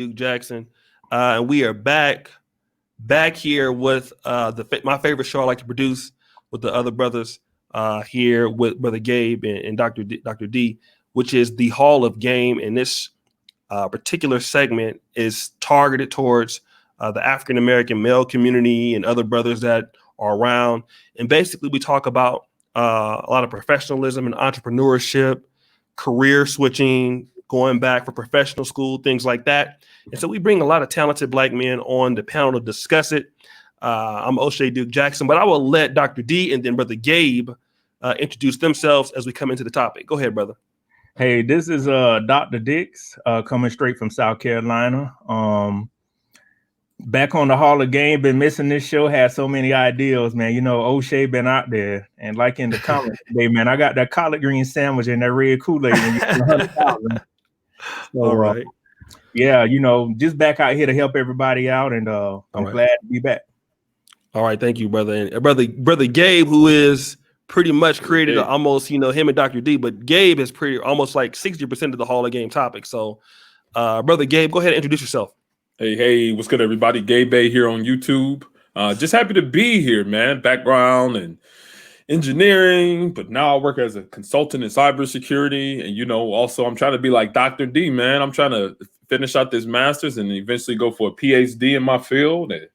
Duke Jackson, and we are back here with my favorite show I like to produce with the other brothers here with Brother Gabe and Dr. D, which is the Hall of Game. And this particular segment is targeted towards the African American male community and other brothers that are around. And basically, we talk about a lot of professionalism and entrepreneurship, career switching, going back for professional school, things like that. And so we bring a lot of talented Black men on the panel to discuss it. I'm O'Shea Duke Jackson, but I will let Dr. D and then Brother Gabe introduce themselves as we come into the topic. Go ahead, brother. Hey, this is Dr. Dix coming straight from South Carolina. Back on the Hall of Game, been missing this show, had so many ideas, man. You know, O'Shea been out there, and like in the comments today, man, I got that collard green sandwich and that red Kool-Aid. So, all right. Yeah, you know, just back out here to help everybody out, and I'm glad to be back. All right, thank you, brother. And brother Gabe, who is pretty much created almost, him and Dr. D, but Gabe is pretty almost like 60% of the Hall of Game topic. So, brother Gabe, go ahead and introduce yourself. Hey, what's good, everybody? Gabe Bay here on YouTube. Just happy to be here, man. Background and engineering, but now I work as a consultant in cybersecurity. And, also I'm trying to be like Dr. D, man. I'm trying to finish out this master's and eventually go for a PhD in my field and,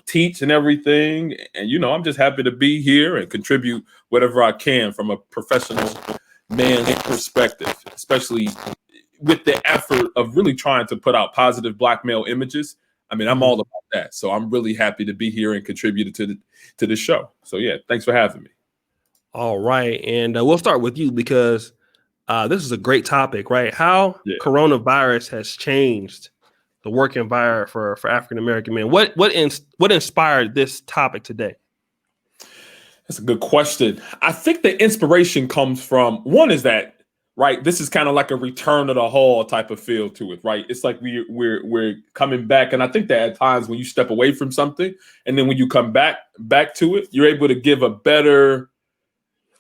teach and everything. And, I'm just happy to be here and contribute whatever I can from a professional man's perspective, especially with the effort of really trying to put out positive Black male images. I mean, I'm all about that. So I'm really happy to be here and contribute to the show. So yeah, thanks for having me. All right. And we'll start with you because this is a great topic, right? How coronavirus has changed the work environment for African-American men. What inspired this topic today? That's a good question. I think the inspiration comes from, one is that, right, this is kind of like a return to the hall type of feel to it, right? It's like we're coming back. And I think that at times when you step away from something and then when you come back to it, you're able to give a better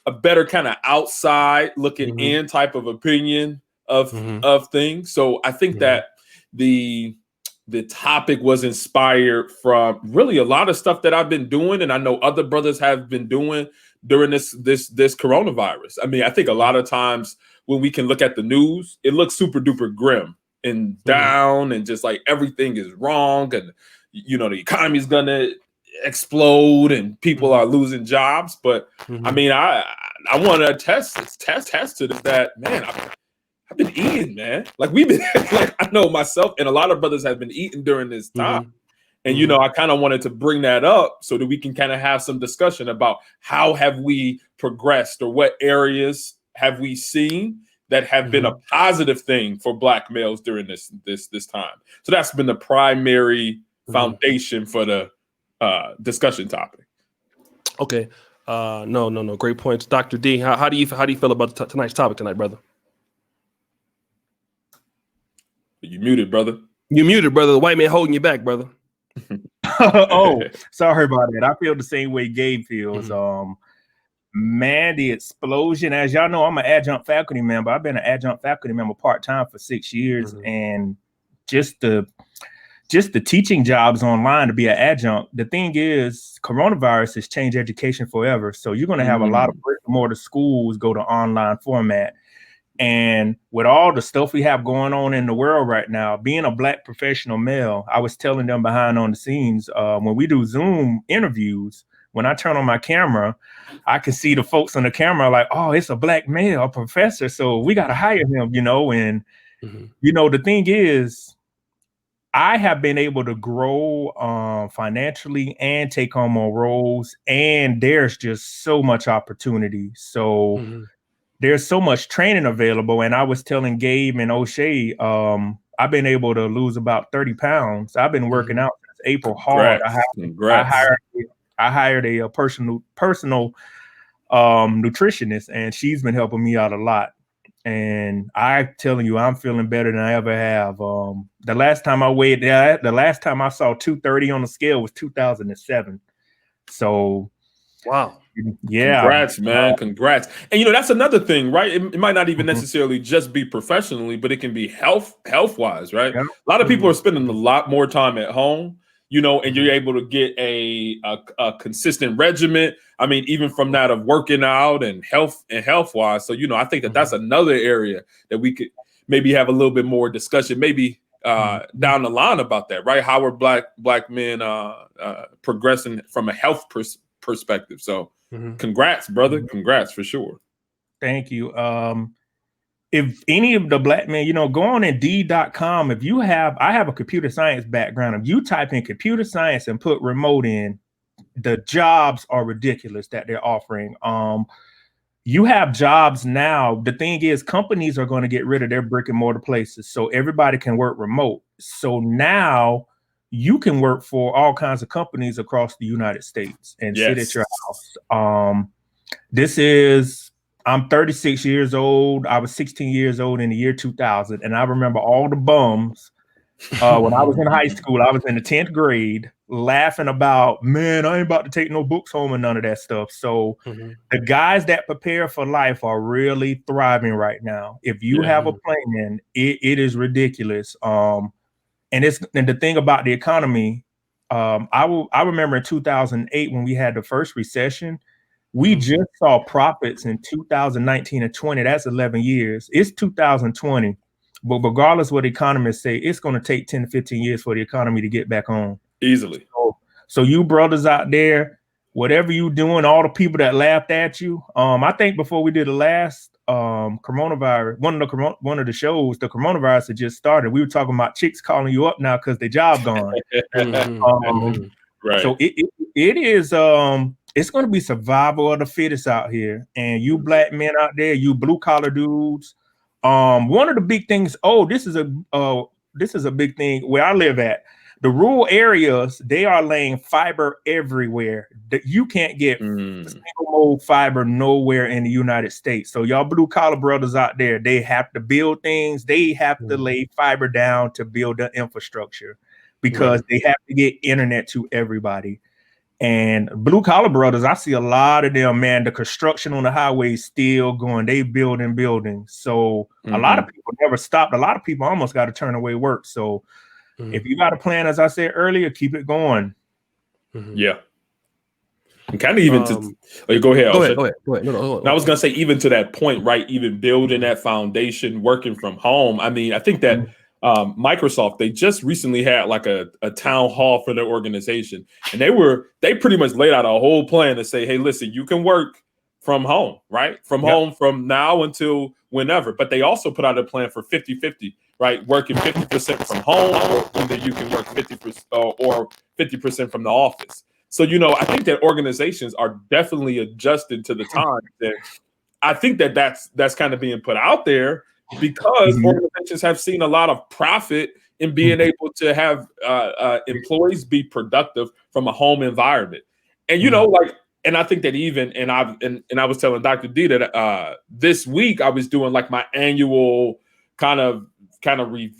kind of outside looking in type of opinion of things. So I think that the topic was inspired from really a lot of stuff that I've been doing, and I know other brothers have been doing during this coronavirus. I mean, I think a lot of times when we can look at the news, it looks super duper grim and down and just like everything is wrong and the economy is gonna explode and people are losing jobs. But I mean, I want to test to that, man. I've been eating, man. Like we've been, like I know myself and a lot of brothers have been eating during this time. And, I kind of wanted to bring that up so that we can kind of have some discussion about how have we progressed or what areas have we seen that have been a positive thing for Black males during this time. So that's been the primary foundation for the discussion topic. Okay. No. Great points. Dr. D, how do you feel about tonight's topic tonight, brother? You muted, brother. You muted, brother. The white man holding you back, brother. Oh, sorry about that. I feel the same way Gabe feels. Man, the explosion. As y'all know, I'm an adjunct faculty member. I've been an adjunct faculty member part-time for 6 years, and just the teaching jobs online to be an adjunct. The thing is, coronavirus has changed education forever. So you're going to have a lot of brick and mortar schools go to online format. And with all the stuff we have going on in the world right now, being a Black professional male, I was telling them behind on the scenes, when we do Zoom interviews, when I turn on my camera, I can see the folks on the camera like, oh, it's a Black male, a professor. So we got to hire him, and, the thing is, I have been able to grow financially and take on more roles. And there's just so much opportunity. So there's so much training available. And I was telling Gabe and O'Shea, I've been able to lose about 30 pounds. I've been working out since April hard. I hired a personal nutritionist, and she's been helping me out a lot. And I'm telling you, I'm feeling better than I ever have. The last time I saw 230 on the scale was 2007. So Wow. Yeah. Congrats, man. Congrats. And that's another thing, right? It might not even necessarily just be professionally, but it can be health wise, right? Yep. A lot of people are spending a lot more time at home, and you're able to get a consistent regimen. I mean, even from that of working out and health wise. So, I think that's another area that we could maybe have a little bit more discussion, maybe down the line about that, right? How are black men progressing from a health perspective? So congrats, brother. Congrats for sure. Thank you. If any of the black men, go on Indeed.com. I have a computer science background. If you type in computer science and put remote in, the jobs are ridiculous that they're offering. You have jobs now. The thing is, companies are going to get rid of their brick and mortar places, so everybody can work remote. So now you can work for all kinds of companies across the United States and sit at your house. I'm 36 years old. I was 16 years old in the year 2000. And I remember all the bums when I was in high school. I was in the 10th grade laughing about, man, I ain't about to take no books home and none of that stuff. So the guys that prepare for life are really thriving right now. If you have a plan, it is ridiculous. And the thing about the economy, I remember in 2008 when we had the first recession, we just saw profits in 2019 and 20. That's 11 years. It's 2020. But regardless of what economists say, it's going to take 10 to 15 years for the economy to get back on. Easily. So you brothers out there, whatever you doing, all the people that laughed at you. I think before we did the last coronavirus, one of the shows, the coronavirus had just started. We were talking about chicks calling you up now because their job gone. Right. So it is it's going to be survival of the fittest out here. And you black men out there, you blue collar dudes. One of the big things. This is a big thing where I live at. The rural areas, they are laying fiber everywhere. You can't get single mode fiber nowhere in the United States. So y'all blue collar brothers out there, they have to build things. They have to lay fiber down to build the infrastructure because they have to get internet to everybody. And blue collar brothers, I see a lot of them, man. The construction on the highway is still going. They building buildings. So a lot of people never stopped. A lot of people almost got to turn away work. So if you got a plan, as I said earlier, keep it going. Yeah. And kind of even go ahead. Go ahead. No, I was going to say, even to that point, right? Even building that foundation, working from home. I mean, I think that Microsoft, they just recently had like a town hall for their organization, and they pretty much laid out a whole plan to say, hey, listen, you can work from home, right? From home from now until whenever. But they also put out a plan for 50-50, right? Working 50% from home, and then you can work 50% or 50% from the office. So, I think that organizations are definitely adjusted to the times. And I think that that's kind of being put out there because organizations have seen a lot of profit in being able to have employees be productive from a home environment. And, and I think that and I was telling Dr. D that this week I was doing like my annual kind of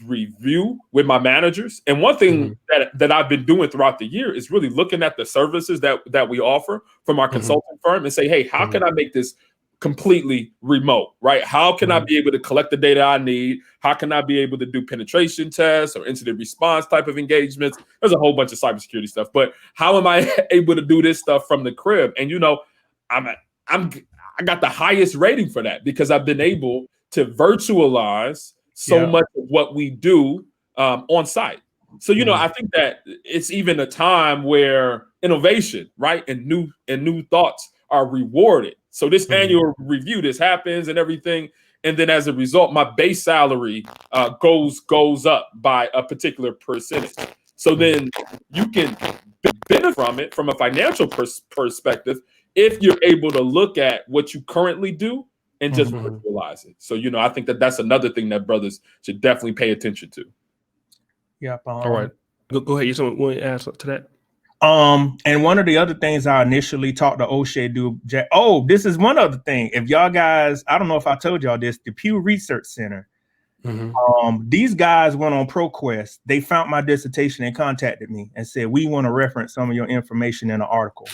review with my managers. And one thing that I've been doing throughout the year is really looking at the services that we offer from our consulting firm and say, hey, how can I make this completely remote, right? How can I be able to collect the data I need? How can I be able to do penetration tests or incident response type of engagements? There's a whole bunch of cybersecurity stuff, but how am I able to do this stuff from the crib? And I got the highest rating for that because I've been able to virtualize so much of what we do on site. So I think that it's even a time where innovation, right, and new thoughts are rewarded. So this annual review, this happens and everything. And then as a result, my base salary goes up by a particular percentage. So then you can benefit from it from a financial perspective if you're able to look at what you currently do and just visualize it. So, I think that that's another thing that brothers should definitely pay attention to. Yep. All right. Go ahead. You want to add something to that? And one of the other things I initially talked to O'Shea this is one other thing. If y'all guys, I don't know if I told y'all this, the Pew Research Center, these guys went on ProQuest. They found my dissertation and contacted me and said, we want to reference some of your information in an article.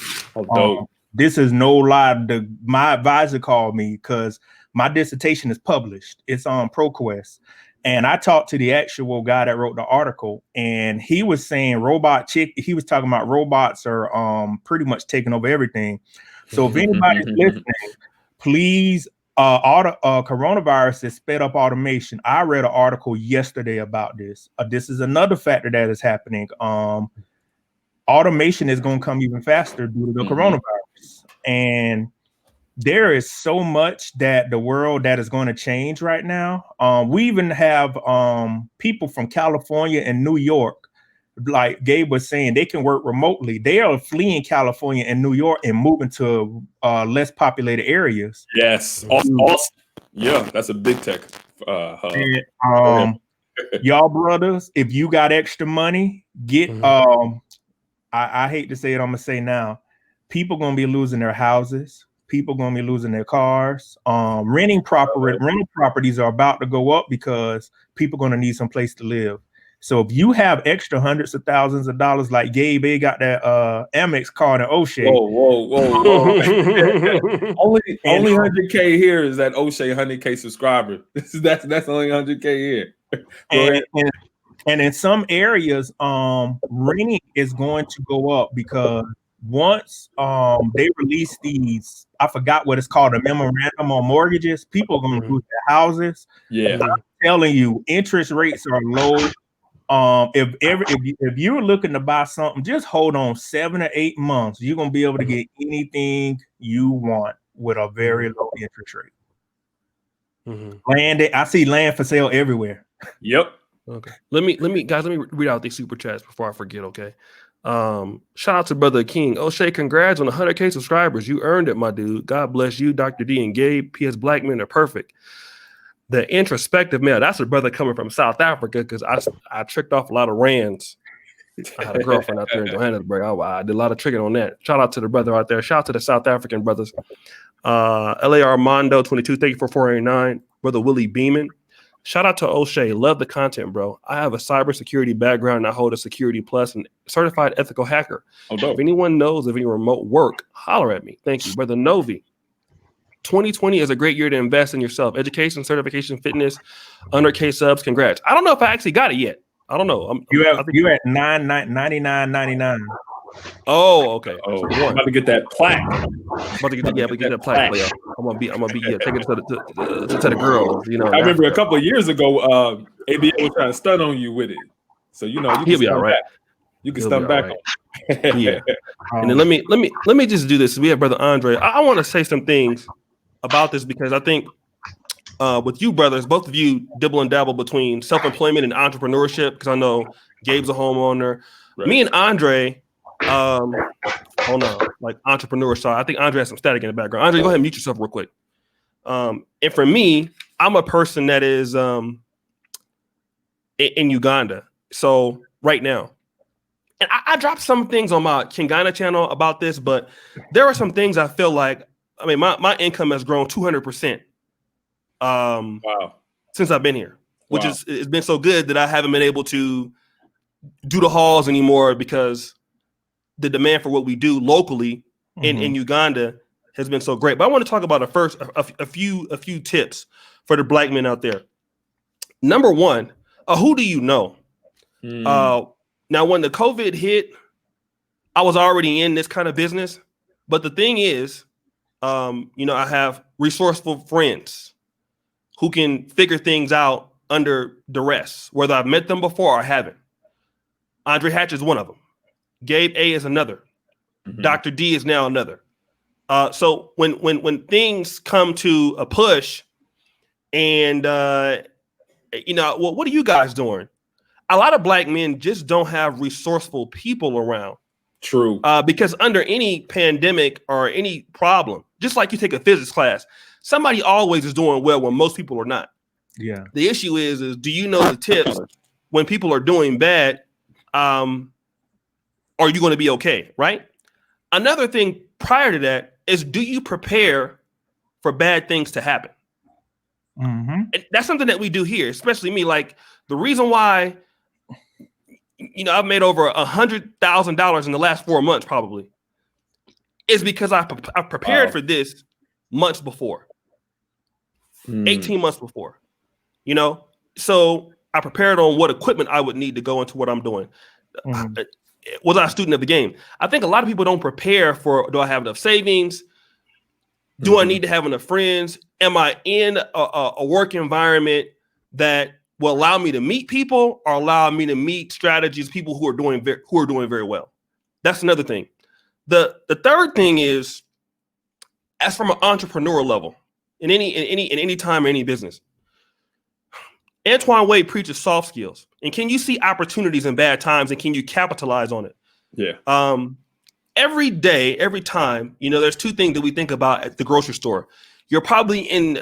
This is no lie. My advisor called me because my dissertation is published. It's on ProQuest. And I talked to the actual guy that wrote the article, and he was saying he was talking about robots are pretty much taking over everything. So if anybody's listening, please, coronavirus has sped up automation. I read an article yesterday about this. This is another factor that is happening. Automation is going to come even faster due to the coronavirus. And there is so much that the world that is going to change right now. We even have people from California and New York, like Gabe was saying, they can work remotely. They are fleeing California and New York and moving to less populated areas. Yes. Awesome. Yeah, that's a big tech. And, y'all brothers, if you got extra money, get I hate to say it, I'm gonna say now, people gonna be losing their houses. People going to be losing their cars. Rental properties are about to go up because people are going to need some place to live. So if you have extra hundreds of thousands of dollars, like Gabe got that Amex card in O'Shea. Whoa. only 100K here is that O'Shea 100K subscriber. That's only 100K here. And in some areas, renting is going to go up because once they release these, I forgot what it's called, a memorandum on mortgages, people are going to lose their houses. Yeah, I'm telling you, interest rates are low. If you're looking to buy something, just hold on 7 or 8 months. You're going to be able to get anything you want with a very low interest rate. Land, I see land for sale everywhere. Yep. Okay. Let me read out these super chats before I forget. Okay. Shout out to Brother King. O'Shea, congrats on 100K subscribers. You earned it, my dude. God bless you, Dr. D and Gabe. PS Black men are perfect. The introspective male, that's a brother coming from South Africa because I tricked off a lot of rands. I had a girlfriend out there in Johannesburg. I did a lot of tricking on that. Shout out to the brother out there. Shout out to the South African brothers. LA Armando 22, thank you for 489. Brother Willie Beeman. Shout out to O'Shea. Love the content, bro. I have a cybersecurity background and I hold a Security Plus and certified ethical hacker. If anyone knows of any remote work, holler at me. Thank you. Brother Novi. 2020 is a great year to invest in yourself. Education, certification, fitness, 100K subs. Congrats. I don't know if I actually got it yet. I don't know. You at $99.99. Oh, okay. Oh, I'm about to get that plaque. Get that plaque. I'm gonna be take it to the girls. You know, I remember a couple of years ago, ABA was trying to stun on you with it. So you know, he'll be all right. You can stun back on. Yeah. And then let me just do this. We have Brother Andre. I want to say some things about this because I think with you brothers, both of you dibble and dabble between self-employment and entrepreneurship. Because I know Gabe's a homeowner. Right. Me and Andre. Hold on, like entrepreneur side. I think Andre has some static in the background. Andre, go ahead and mute yourself real quick. And for me, I'm a person that is in Uganda. So right now, and I dropped some things on my Kingana channel about this, but there are some things I feel like, I mean, my income has grown 200%. Since I've been here, which is it's been so good that I haven't been able to do the hauls anymore because the demand for what we do locally in Uganda has been so great. But I want to talk about a few tips for the black men out there. Number one, who do you know? Now, when the COVID hit, I was already in this kind of business. But the thing is, I have resourceful friends who can figure things out under duress, whether I've met them before or haven't. Andre Hatch is one of them. Gabe A is another. Dr. D is now another. So when things come to a push and, what are you guys doing? A lot of black men just don't have resourceful people around. True. Because under any pandemic or any problem, just like you take a physics class, somebody always is doing well when most people are not. Yeah. The issue is do you know the tips when people are doing bad? Are you going to be okay, right? Another thing prior to that is, do you prepare for bad things to happen? And that's something that we do here, especially me. Like the reason why, I've made over $100,000 in the last 4 months, probably, is because I prepared for this months before, 18 months before, you know? So I prepared on what equipment I would need to go into what I'm doing. Was I a student of the game? I think a lot of people don't prepare for, do I have enough savings? Do I need to have enough friends? Am I in a work environment that will allow me to meet people or allow me to meet strategies, people who are doing very well? That's another thing. The third thing is, as from an entrepreneurial level, in any time or any business, Antoine Wade preaches soft skills. And can you see opportunities in bad times, and can you capitalize on it? Yeah. Every day, every time, you know, there's two things that we think about at the grocery store. You're probably in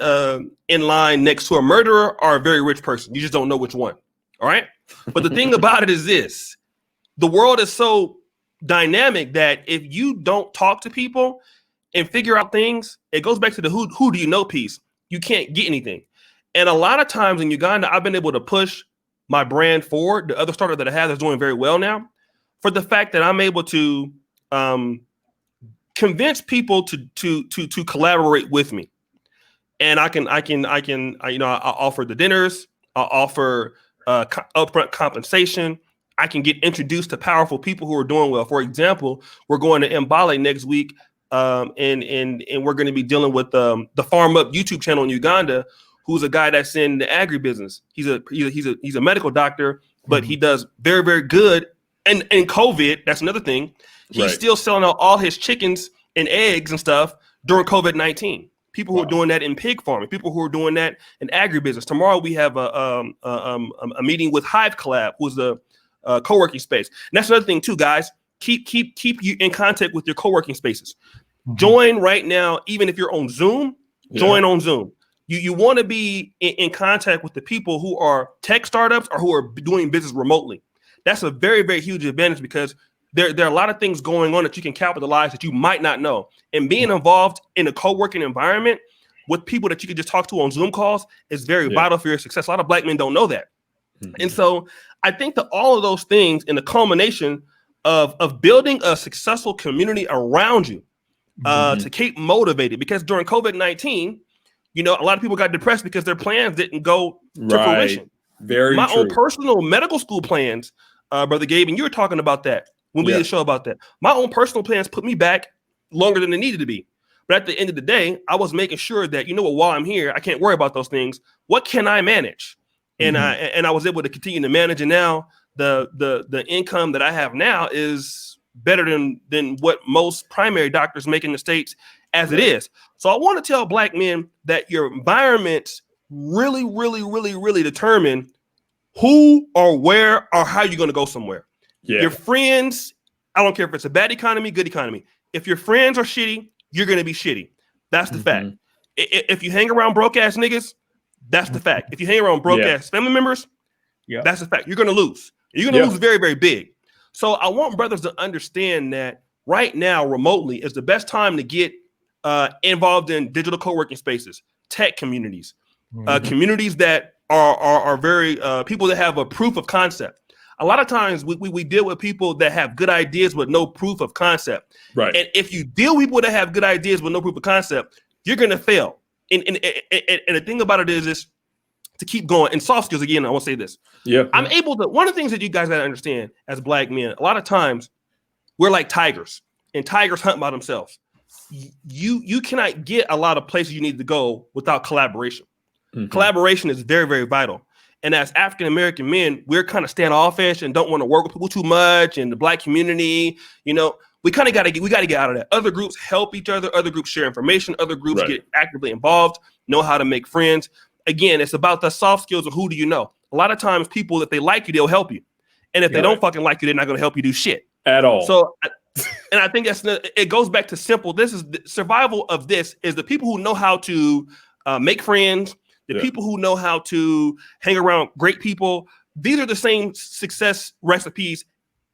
line next to a murderer or a very rich person. You just don't know which one. All right. But the thing about it is this: the world is so dynamic that if you don't talk to people and figure out things, it goes back to the who do you know piece. You can't get anything. And a lot of times in Uganda, I've been able to push my brand forward, the other startup that I have that's doing very well now, for the fact that I'm able to convince people to collaborate with me. And I offer the dinners, I'll offer upfront compensation. I can get introduced to powerful people who are doing well. For example, we're going to Mbale next week, and we're going to be dealing with the Farm Up YouTube channel in Uganda, who's a guy that's in the agribusiness. He's a medical doctor, but he does very, very good. And COVID, that's another thing. He's still selling out all his chickens and eggs and stuff during COVID-19. People who are doing that in pig farming, people who are doing that in agribusiness. Tomorrow we have a meeting with Hive Collab, who's the co-working space. And that's another thing too, guys. Keep you in contact with your co-working spaces. Join right now, even if you're on Zoom. Join on Zoom. You want to be in contact with the people who are tech startups or who are doing business remotely. That's a very, very huge advantage, because there are a lot of things going on that you can capitalize that you might not know. And being involved in a co-working environment with people that you can just talk to on Zoom calls is very vital for your success. A lot of Black men don't know that. And so I think that all of those things, in the culmination of building a successful community around you to keep motivated, because during COVID-19, you know, a lot of people got depressed because their plans didn't go to fruition. My own personal medical school plans, Brother Gabe, and you were talking about that when we did a show about that. My own personal plans put me back longer than they needed to be. But at the end of the day, I was making sure that, you know what, while I'm here, I can't worry about those things. What can I manage? And I was able to continue to manage. And now the income that I have now is better than what most primary doctors make in the States as it is. So I want to tell Black men that your environments really, really, really, really determine who or where or how you're going to go somewhere. Your friends, I don't care if it's a bad economy, good economy. If your friends are shitty, you're going to be shitty. That's the fact. If you hang around broke ass niggas, that's the fact. If you hang around broke ass family members, that's the fact. You're going to lose. You're going to lose very, very big. So I want brothers to understand that right now, remotely is the best time to get involved in digital co-working spaces, tech communities, communities that are very people that have a proof of concept. A lot of times we deal with people that have good ideas with no proof of concept. Right. And if you deal with people that have good ideas with no proof of concept, you're going to fail. And the thing about it is to keep going. And soft skills, again, I want to say this. I'm able to, one of the things that you guys got to understand as Black men, a lot of times we're like tigers, and tigers hunt by themselves. You cannot get a lot of places you need to go without collaboration. Collaboration is very, very vital. And as African-American men, we're kind of standoffish and don't want to work with people too much. And the Black community, you know, we kind of got to get out of that. Other groups help each other. Other groups share information. Other groups get actively involved, know how to make friends. Again, it's about the soft skills of who do you know. A lot of times people, if they like you, they'll help you. And if they don't fucking like you, they're not going to help you do shit. At all. So, and I think it goes back to simple. This is the survival of this is the people who know how to make friends, the people who know how to hang around great people. These are the same success recipes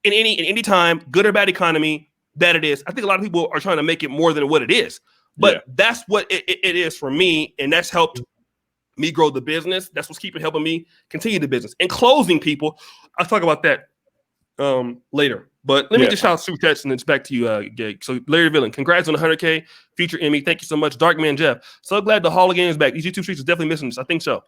in any time, good or bad economy that it is. I think a lot of people are trying to make it more than what it is, but that's what it is for me. And that's helped me grow the business. That's what's helping me continue the business and closing people. I'll talk about that later. But let me just shout out Super Chats and it's back to you, Gag. So Larry Villain, congrats on the 100K feature Emmy. Thank you so much. Darkman Jeff, so glad the Hall of Game is back. These YouTube streets are definitely missing this. I think so.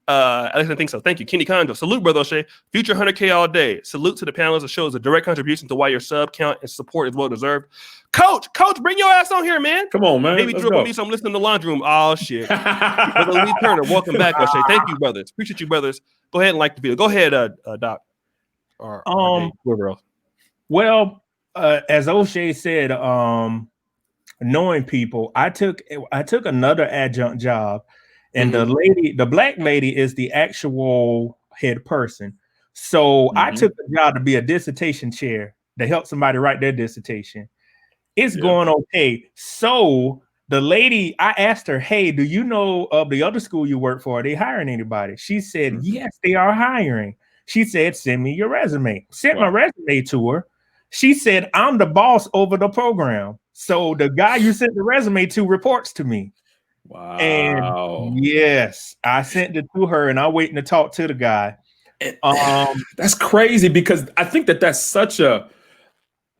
Alex, I think so. Thank you. Kenny Conjo. Salute, brother O'Shea. Future 100K all day. Salute to the panelists that shows a direct contribution to why your sub count and support is well deserved. Coach, bring your ass on here, man. Come on, man. Maybe dribble me some listening in the laundry room. Oh, shit. Brother Lee Turner, welcome back, O'Shea. Thank you, brothers. Appreciate you, brothers. Go ahead and like the video. Go ahead, Doc. Or whoever else. Well, as O'Shea said, knowing people, I took another adjunct job. And the black lady is the actual head person. So I took the job to be a dissertation chair to help somebody write their dissertation. It's going okay. So the lady, I asked her, hey, do you know of the other school you work for? Are they hiring anybody? She said, yes, they are hiring. She said, send me your resume. Sent my resume to her. She said, I'm the boss over the program. So the guy you sent the resume to reports to me. Wow. And yes, I sent it to her and I'm waiting to talk to the guy. That's crazy because I think that's such a,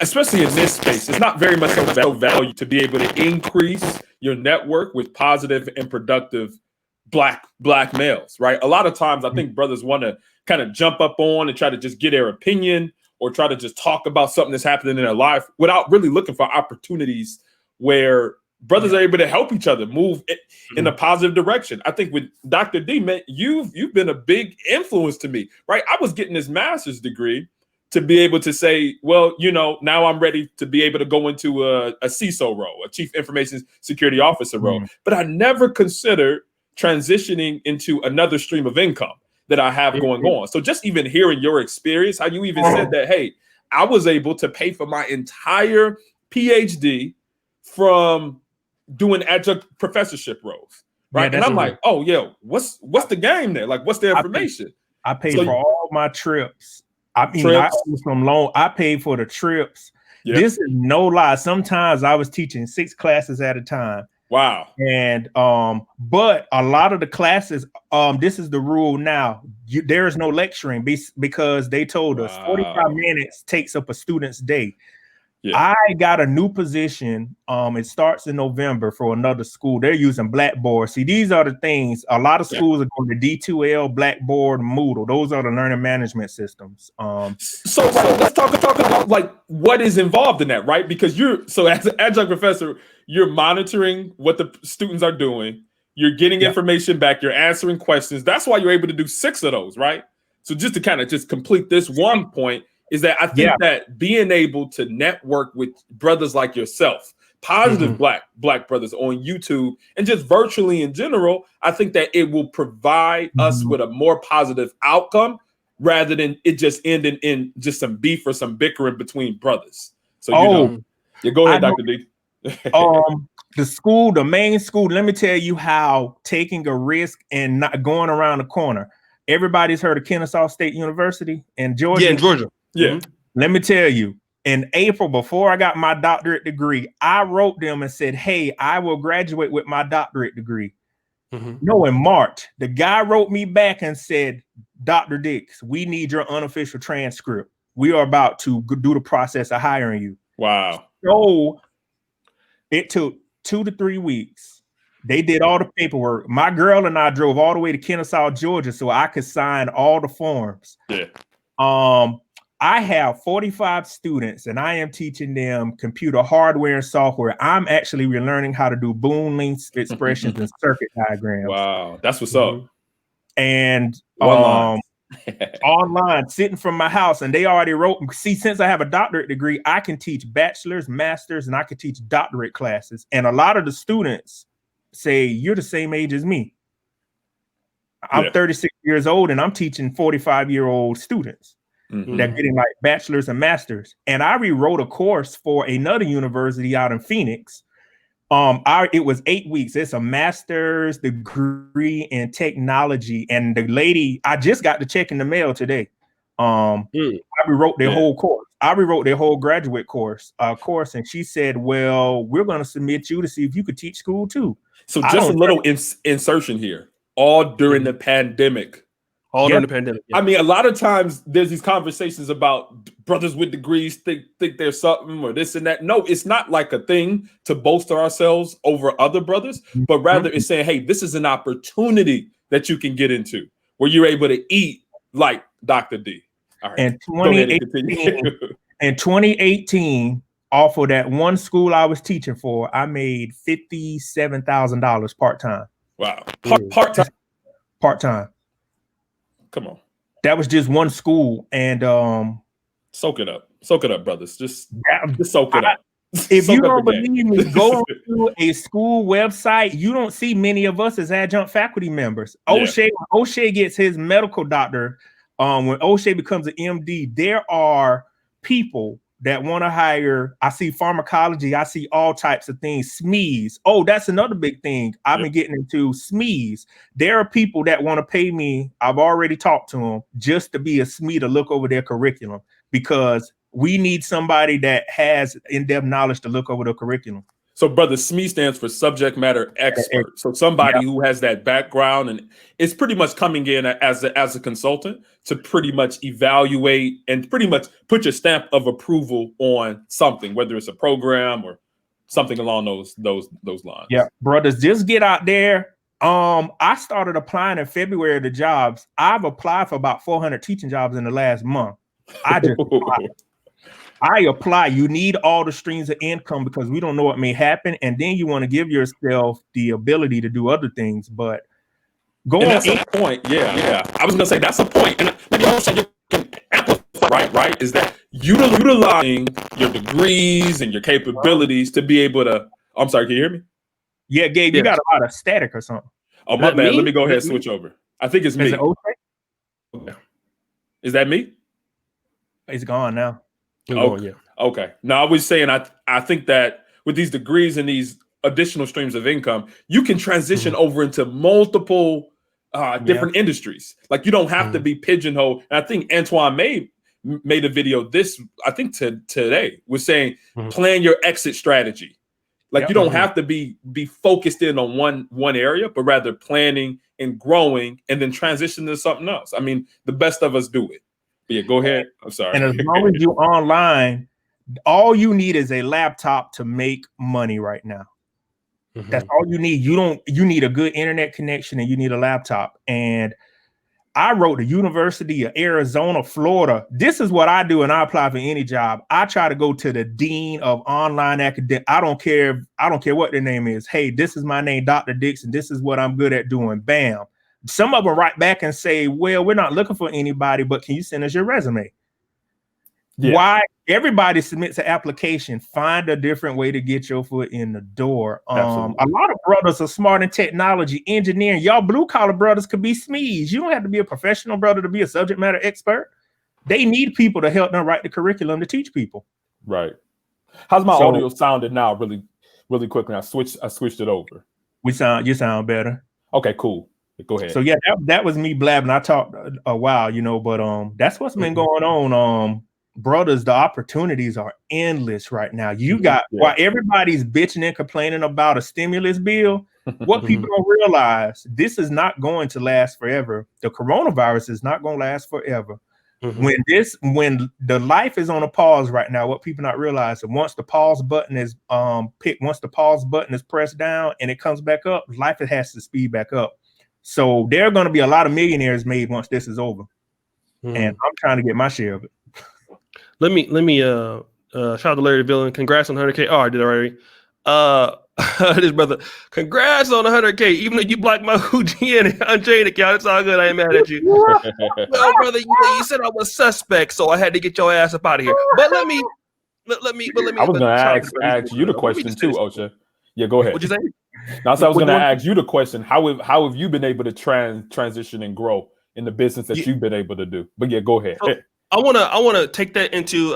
especially in this space, it's not very much of value to be able to increase your network with positive and productive black males, right? A lot of times I think brothers want to kind of jump up on and try to just get their opinion or try to just talk about something that's happening in their life without really looking for opportunities where brothers are able to help each other move in a positive direction. I think with Dr. D, man, you've been a big influence to me, right? I was getting this master's degree to be able to say, well, now I'm ready to be able to go into a CISO role, a Chief Information Security Officer role. But I never considered transitioning into another stream of income that I have going on. So just even hearing your experience, how you even said that, hey, I was able to pay for my entire PhD from doing adjunct professorship roles, right? And I'm like, oh, yeah, what's the game there? Like, what's the information? I paid for all my trips. I mean, I owe some loan. I paid for the trips. Yep. This is no lie. Sometimes I was teaching 6 classes at a time. Wow. And but a lot of the classes, this is the rule now. There is no lecturing because they told us 45 minutes takes up a student's day. Yeah. I got a new position. It starts in November for another school. They're using Blackboard. See, these are the things. A lot of schools are going to D2L, Blackboard, Moodle. Those are the learning management systems. So let's talk about like what is involved in that, right? Because as an adjunct professor, you're monitoring what the students are doing. You're getting information back. You're answering questions. That's why you're able to do 6 of those, right? So just to kind of just complete this one point, is that I think that being able to network with brothers like yourself, positive black brothers on YouTube and just virtually in general, I think that it will provide us with a more positive outcome rather than it just ending in just some beef or some bickering between brothers. So go ahead, Dr. D. The main school, let me tell you how taking a risk and not going around the corner. Everybody's heard of Kennesaw State University in Georgia. Yeah, in Georgia. Yeah. Let me tell you, in April, before I got my doctorate degree, I wrote them and said, hey, I will graduate with my doctorate degree. No, in March, the guy wrote me back and said, Dr. Dix, we need your unofficial transcript. We are about to do the process of hiring you. Wow. So it took 2 to 3 weeks. They did all the paperwork. My girl and I drove all the way to Kennesaw, Georgia, so I could sign all the forms. Yeah. I have 45 students and I am teaching them computer hardware and software. I'm actually relearning how to do Boolean expressions and circuit diagrams. Wow, that's what's up. And online, sitting from my house, and they already wrote. See, since I have a doctorate degree, I can teach bachelor's, master's, and I can teach doctorate classes. And a lot of the students say, you're the same age as me. I'm 36 years old and I'm teaching 45-year-old students. They're getting like bachelor's and master's. And I rewrote a course for another university out in Phoenix. It was 8 weeks. It's a master's degree in technology. And the lady, I just got the check in the mail today. I rewrote their whole course. I rewrote their whole graduate course, and she said, well, we're going to submit you to see if you could teach school too. So just a little insertion here. All during the pandemic, All during the pandemic. I mean, a lot of times there's these conversations about brothers with degrees think there's something or this and that. No, it's not like a thing to bolster ourselves over other brothers, but rather it's saying, hey, this is an opportunity that you can get into where you're able to eat like Dr. D. All right. In 2018, off of that one school I was teaching for, I made $57,000 part-time. Wow. Part-time? Part-time. Come on. That was just one school. And soak it up, brothers. Just soak it up. If you don't believe me, go to a school website. You don't see many of us as adjunct faculty members. O'Shea gets his medical doctor. When O'Shea becomes an MD, there are people that want to hire. I see pharmacology. I see all types of things. SMEs. Oh, that's another big thing. I've been getting into SMEs. There are people that want to pay me. I've already talked to them just to be a SME to look over their curriculum, because we need somebody that has in-depth knowledge to look over the curriculum. So, brother, SME stands for subject matter expert. So somebody who has that background and is pretty much coming in as a consultant to pretty much evaluate and pretty much put your stamp of approval on something, whether it's a program or something along those lines. Yeah, brothers, just get out there. I started applying in February to jobs. I've applied for about 400 teaching jobs in the last month. I apply. You need all the streams of income because we don't know what may happen. And then you want to give yourself the ability to do other things. But that's a point. Yeah. I was going to say that's a point. And maybe also you can amplify, right? Is that utilizing your degrees and your capabilities to be able to, I'm sorry, can you hear me? Yeah, Gabe, you got a lot of static or something. Oh, my bad. Let me go ahead and switch over. I think it's me. Is it okay? Is that me? It's gone now. Okay. No, I was saying I think that with these degrees and these additional streams of income, you can transition over into multiple different industries. Like you don't have to be pigeonholed. And I think Antoine made a video today was saying plan your exit strategy. Like you don't have to be focused in on one area, but rather planning and growing and then transition to something else. I mean, the best of us do it. Yeah, go ahead. I'm sorry. And as long as you're online, all you need is a laptop to make money right now. That's all you need. You need a good internet connection and you need a laptop. And I wrote the University of Arizona, Florida. This is what I do, and I apply for any job. I try to go to the dean of online academic. I don't care what their name is. Hey, this is my name, Dr. Dixon. This is what I'm good at doing. Bam. Some of them write back and say, well, we're not looking for anybody, but can you send us your resume? Yeah. Why? Everybody submits an application. Find a different way to get your foot in the door. A lot of brothers are smart in technology, engineering. Y'all blue collar brothers could be SMEs. You don't have to be a professional brother to be a subject matter expert. They need people to help them write the curriculum to teach people. Right. How's my audio sounding now? Really, really quickly. I switched it over. You sound better. Okay, cool. Go ahead. So yeah, that was me blabbing. I talked a while, but that's what's been going on. Brothers, the opportunities are endless right now. You got while everybody's bitching and complaining about a stimulus bill, what people don't realize, this is not going to last forever. The coronavirus is not going to last forever. When the life is on a pause right now, what people not realizing, once the pause button is pressed down and it comes back up, life has to speed back up. So there are going to be a lot of millionaires made once this is over, and I'm trying to get my share of it. Let me shout out to Larry Villain. Congrats on 100K. Oh, I did already. This brother, congrats on 100K. Even though you blocked my HOG and Unchained account, it's all good. I ain't mad at you. Well, brother, you said I was suspect, so I had to get your ass up out of here. But let me. I was going to ask you the question too, Osha. Yeah, go ahead. What'd you say? Now, so I was going to ask you the question: How have you been able to transition and grow in the business that you've been able to do? But yeah, go ahead. So, I wanna take that into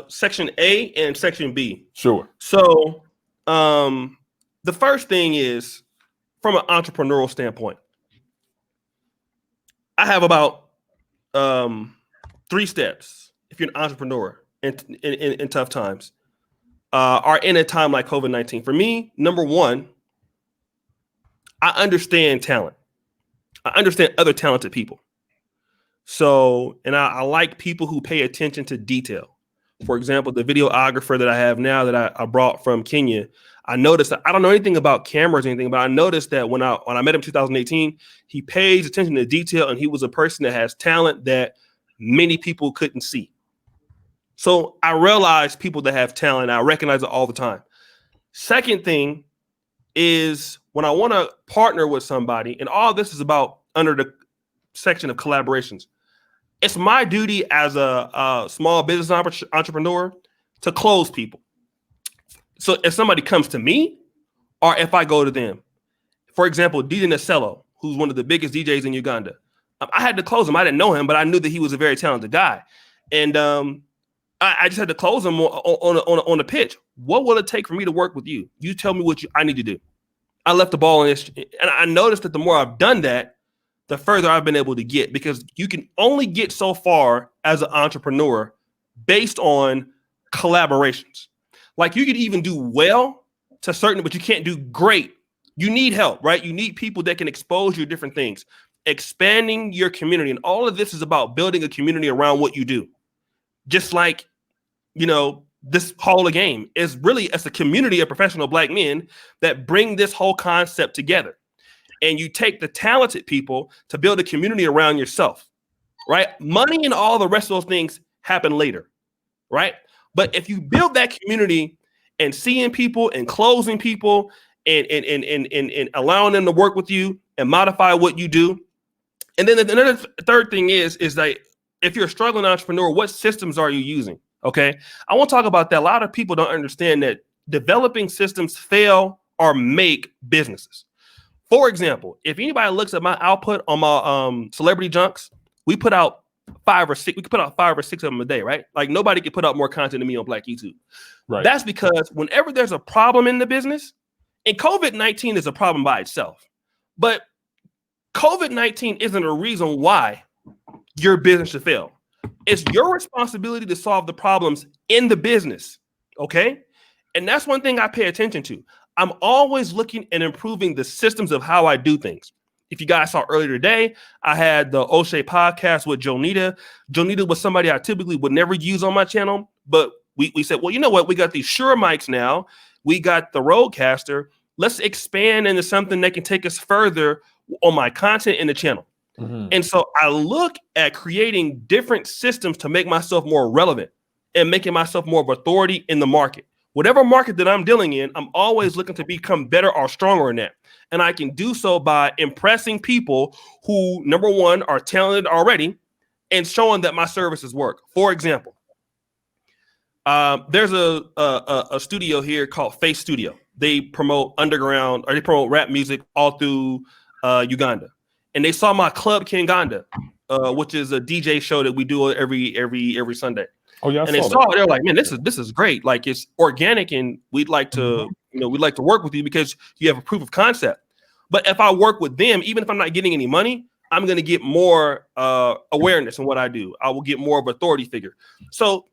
section A and section B. Sure. So, the first thing is from an entrepreneurial standpoint. I have about 3 steps if you're an entrepreneur in tough times, are in a time like COVID-19. For me, number one, I understand talent. I understand other talented people. So, and I like people who pay attention to detail. For example, the videographer that I have now that I brought from Kenya, I noticed that I don't know anything about cameras or anything, but I noticed that when I met him in 2018, he pays attention to detail, and he was a person that has talent that many people couldn't see. So I realize people that have talent, I recognize it all the time. Second thing is when I want to partner with somebody, and all this is about under the section of collaborations, it's my duty as a small business entrepreneur to close people. So if somebody comes to me or if I go to them, for example, DJ Nacello, who's one of the biggest DJs in Uganda, I had to close him. I didn't know him, but I knew that he was a very talented guy. And I just had to close him on the pitch. What will it take for me to work with you? You tell me what I need to do. I left the ball in this. And I noticed that the more I've done that, the further I've been able to get, because you can only get so far as an entrepreneur based on collaborations. Like you could even do well to certain, but you can't do great. You need help, right? You need people that can expose you to different things, expanding your community. And all of this is about building a community around what you do. Just like, this Hall of Game is really as a community of professional Black men that bring this whole concept together. And you take the talented people to build a community around yourself, right? Money and all the rest of those things happen later, right? But if you build that community and seeing people and closing people and allowing them to work with you and modify what you do. And then another third thing is that if you're a struggling entrepreneur, what systems are you using? Okay. I want to talk about that. A lot of people don't understand that developing systems fail or make businesses. For example, if anybody looks at my output on my celebrity junks, we put out 5 or 6. We could put out 5 or 6 of them a day, right? Like nobody can put out more content than me on Black YouTube. Right. That's because whenever there's a problem in the business, and COVID-19 is a problem by itself, but COVID-19 isn't a reason why your business should fail. It's your responsibility to solve the problems in the business, okay? And that's one thing I pay attention to. I'm always looking and improving the systems of how I do things. If you guys saw earlier today, I had the O'Shea podcast with Jonita. Jonita was somebody I typically would never use on my channel, but we said, well, you know what? We got these Shure mics now. We got the Rodecaster. Let's expand into something that can take us further on my content in the channel. Mm-hmm. And so I look at creating different systems to make myself more relevant and making myself more of authority in the market. Whatever market that I'm dealing in, I'm always looking to become better or stronger in that. And I can do so by impressing people who, number one, are talented already and showing that my services work. For example, there's a studio here called Face Studio. They promote underground, or they promote rap music all through Uganda. And they saw my Club Kinganda, which is a DJ show that we do every Sunday. Oh yeah, and they saw it. They're like, man, this is great. Like it's organic, and we'd like to, we'd like to work with you because you have a proof of concept. But if I work with them, even if I'm not getting any money, I'm going to get more awareness in what I do. I will get more of an authority figure. So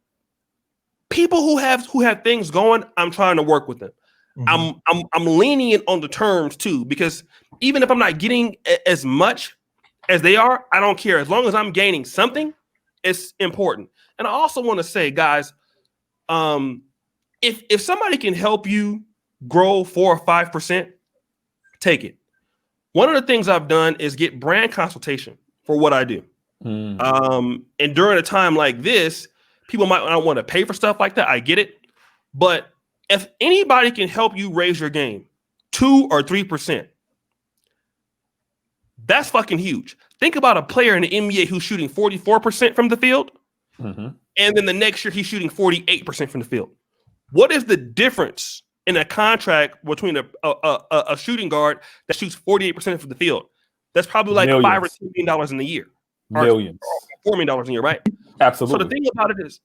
people who have things going, I'm trying to work with them. Mm-hmm. I'm lenient on the terms too, because even if I'm not getting as much as they are, I don't care. As long as I'm gaining something, it's important. And I also want to say, guys, if somebody can help you grow 4 or 5%, take it. One of the things I've done is get brand consultation for what I do. And during a time like this, people might not want to pay for stuff like that. I get it. But if anybody can help you raise your game 2 or 3%, that's fucking huge. Think about a player in the NBA who's shooting 44% from the field. Mm-hmm. And then the next year he's shooting 48% from the field. What is the difference in a contract between a shooting guard that shoots 48% from the field? That's probably like $5 or $10 million in a year. Millions. Or $4 million in a year, right? Absolutely. So the thing about it is,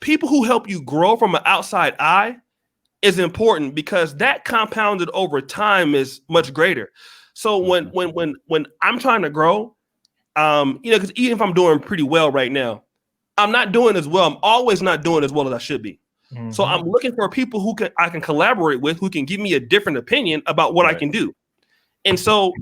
people who help you grow from an outside eye is important, because that compounded over time is much greater. So when I'm trying to grow, because even if I'm doing pretty well right now, I'm not doing as well. I'm always not doing as well as I should be. Mm-hmm. So I'm looking for people who I can collaborate with, who can give me a different opinion about what I can do. And so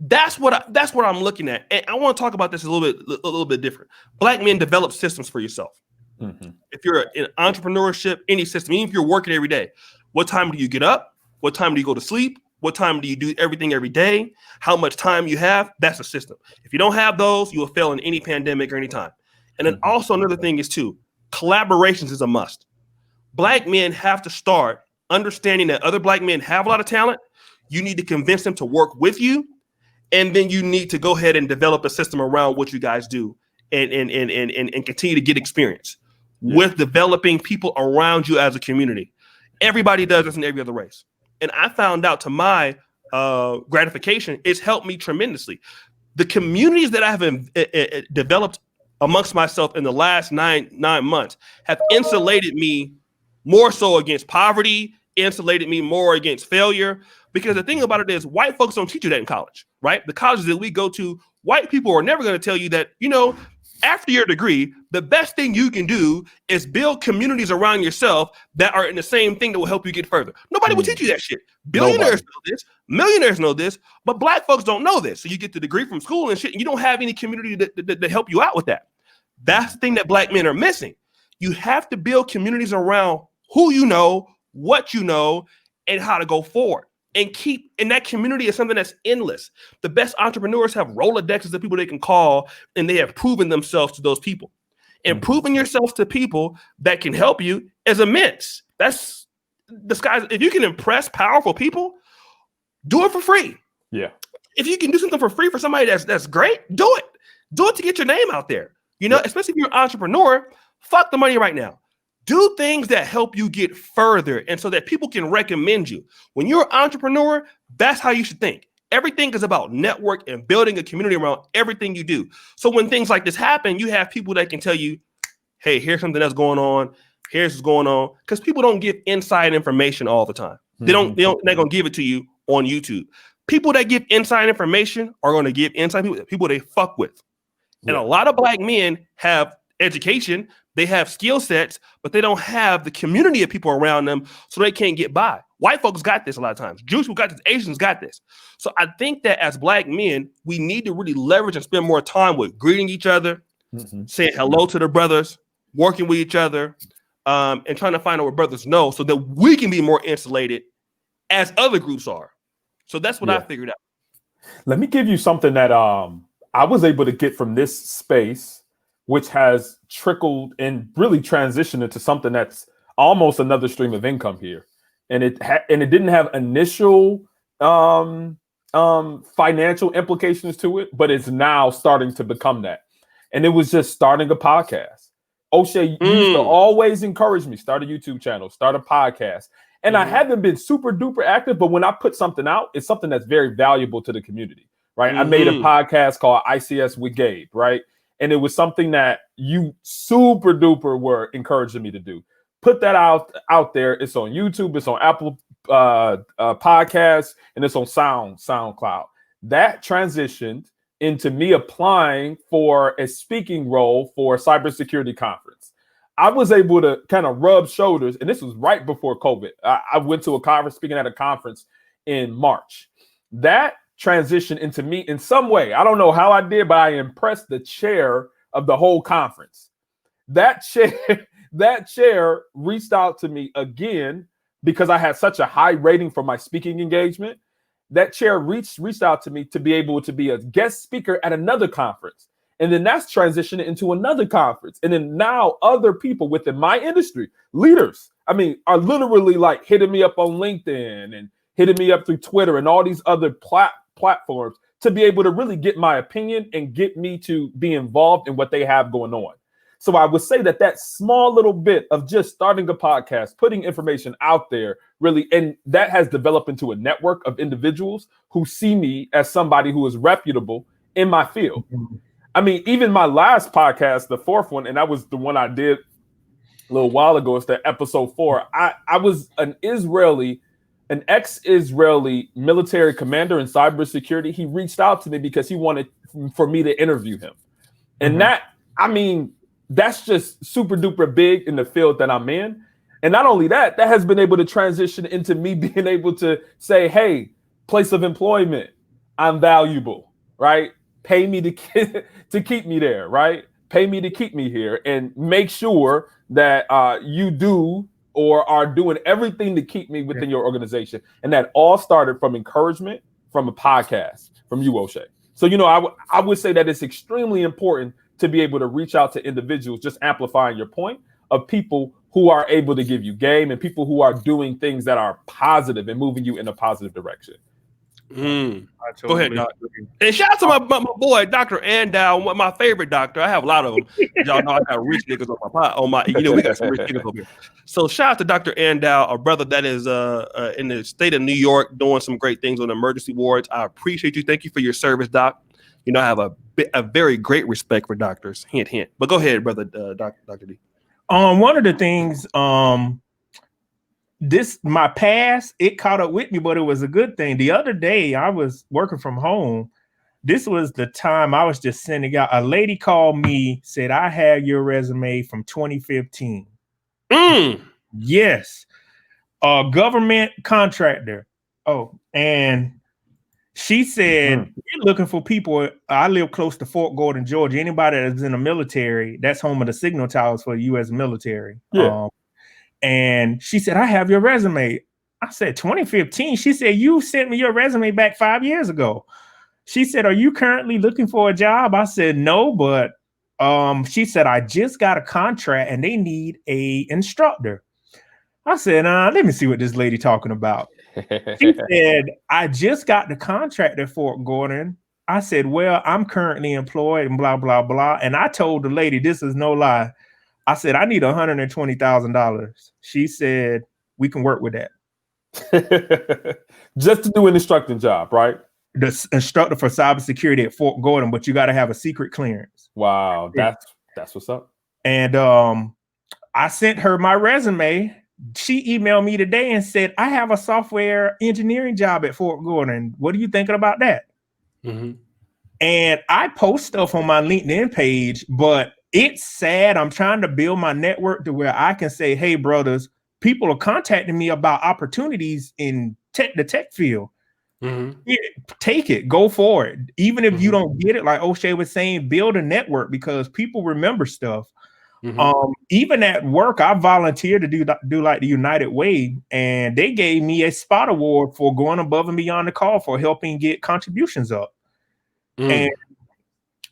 That's what I'm looking at. And I want to talk about this a little bit different. Black men, develop systems for yourself. Mm-hmm. If you're in entrepreneurship, any system, even if you're working every day, what time do you get up? What time do you go to sleep? What time do you do everything every day? How much time you have? That's a system. If you don't have those, you will fail in any pandemic or any time. And then also another thing is too, collaborations is a must. Black men have to start understanding that other Black men have a lot of talent. You need to convince them to work with you. And then you need to go ahead and develop a system around what you guys do and continue to get experience with developing people around you as a community. Everybody does this in every other race. And I found out, to my gratification, it's helped me tremendously. The communities that I have developed amongst myself in the last nine months have insulated me more so against poverty, insulated me more against failure. Because the thing about it is, white folks don't teach you that in college, right? The colleges that we go to, white people are never going to tell you that, after your degree, the best thing you can do is build communities around yourself that are in the same thing that will help you get further. Nobody will teach you that shit. Billionaires know this, millionaires know this, but Black folks don't know this. So you get the degree from school and shit, and you don't have any community that help you out with that. That's the thing that Black men are missing. You have to build communities around who you know, what you know, and how to go forward. And that community is something that's endless. The best entrepreneurs have Rolodexes of people they can call, and they have proven themselves to those people. And proving yourself to people that can help you is immense. That's the sky. If you can impress powerful people, do it for free. Yeah. If you can do something for free for somebody that's great, do it. Do it to get your name out there. Especially if you're an entrepreneur, fuck the money right now. Do things that help you get further and so that people can recommend you. When you're an entrepreneur, that's how you should think. Everything is about network and building a community around everything you do. So when things like this happen, you have people that can tell you, hey, here's something that's going on. Here's what's going on. Because people don't give inside information all the time. They're going to give it to you on YouTube. People that give inside information are going to give inside people they fuck with. And a lot of Black men have education, they have skill sets, but they don't have the community of people around them, so they can't get by. White folks got this a lot of times. Jews who got this, Asians got this. So I think that as Black men, we need to really leverage and spend more time with greeting each other, saying hello to their brothers, working with each other, and trying to find out what brothers know so that we can be more insulated as other groups are. So that's what I figured out. Let me give you something that I was able to get from this space, which has trickled and really transitioned into something that's almost another stream of income here. And it didn't have initial financial implications to it, but it's now starting to become that. And it was just starting a podcast. O'Shea used to always encourage me, start a YouTube channel, start a podcast. And I haven't been super duper active, but when I put something out, it's something that's very valuable to the community, right? I made a podcast called ICS with Gabe, right? And it was something that you super duper were encouraging me to do. Put that out there. It's on YouTube. It's on Apple Podcasts, and it's on SoundCloud. That transitioned into me applying for a speaking role for a cybersecurity conference. I was able to kind of rub shoulders, and this was right before COVID. I went to a conference, speaking at a conference in March. That transitioned into me in some way. I don't know how I did, but I impressed the chair of the whole conference. That chair reached out to me again because I had such a high rating for my speaking engagement. That chair reached out to me to be able to be a guest speaker at another conference. And then that's transitioned into another conference. And then now other people within my industry, leaders, are literally like hitting me up on LinkedIn and hitting me up through Twitter and all these other platforms to be able to really get my opinion and get me to be involved in what they have going on. So I would say that small little bit of just starting a podcast, putting information out there, really, and that has developed into a network of individuals who see me as somebody who is reputable in my field. Even my last podcast, the fourth one, and that was the one I did a little while ago, it's the episode 4. I was an ex-Israeli military commander in cybersecurity. He reached out to me because he wanted for me to interview him. And that's just super duper big in the field that I'm in. And not only that has been able to transition into me being able to say, hey, place of employment, I'm valuable, right? Pay me to keep me there, right? Pay me to keep me here, and make sure that you do or are doing everything to keep me within your organization. And that all started from encouragement from a podcast from you, O'Shea. So, I would say that it's extremely important to be able to reach out to individuals, just amplifying your point, of people who are able to give you game and people who are doing things that are positive and moving you in a positive direction. Go ahead, Doc. And shout out to my boy, Dr. Andow, my favorite doctor. I have a lot of them. Y'all know I got rich niggas on my we got some rich niggas over here. So shout out to Dr. Andow, a brother that is in the state of New York doing some great things on emergency wards. I appreciate you. Thank you for your service, Doc. I have a very great respect for doctors. Hint, hint. But go ahead, brother, Dr. D. One of the things, my past, it caught up with me, but it was a good thing. The other day, I was working from home. This was the time I was just sending out. A lady called me, said, I have your resume from 2015. Yes. A government contractor. Oh, and she said, we're looking for people. I live close to Fort Gordon, Georgia. Anybody that's in the military, that's home of the signal towers for the U.S. military. Yeah. And she said, I have your resume. I said, 2015. She said, you sent me your resume back 5 years ago. She said, are you currently looking for a job? I said, no, but she said, I just got a contract and they need a instructor. I said, let me see what this lady talking about. She said, I just got the contract at Fort Gordon. I said, well, I'm currently employed and blah, blah, blah. And I told the lady, this is no lie. I said, I need $120,000. She said, we can work with that. Just to do an instructing job, right? The instructor for cybersecurity at Fort Gordon, but you got to have a secret clearance. Wow, that's what's up. And I sent her my resume. She emailed me today and said, I have a software engineering job at Fort Gordon. What are you thinking about that? And I post stuff on my LinkedIn page, but it's sad. I'm trying to build my network to where I can say, hey, brothers, people are contacting me about opportunities in the tech field. Take it, go for it. Even if you don't get it, like O'Shea was saying, build a network because people remember stuff. Even at work, I volunteered to do like the United Way, and they gave me a spot award for going above and beyond the call for helping get contributions up. And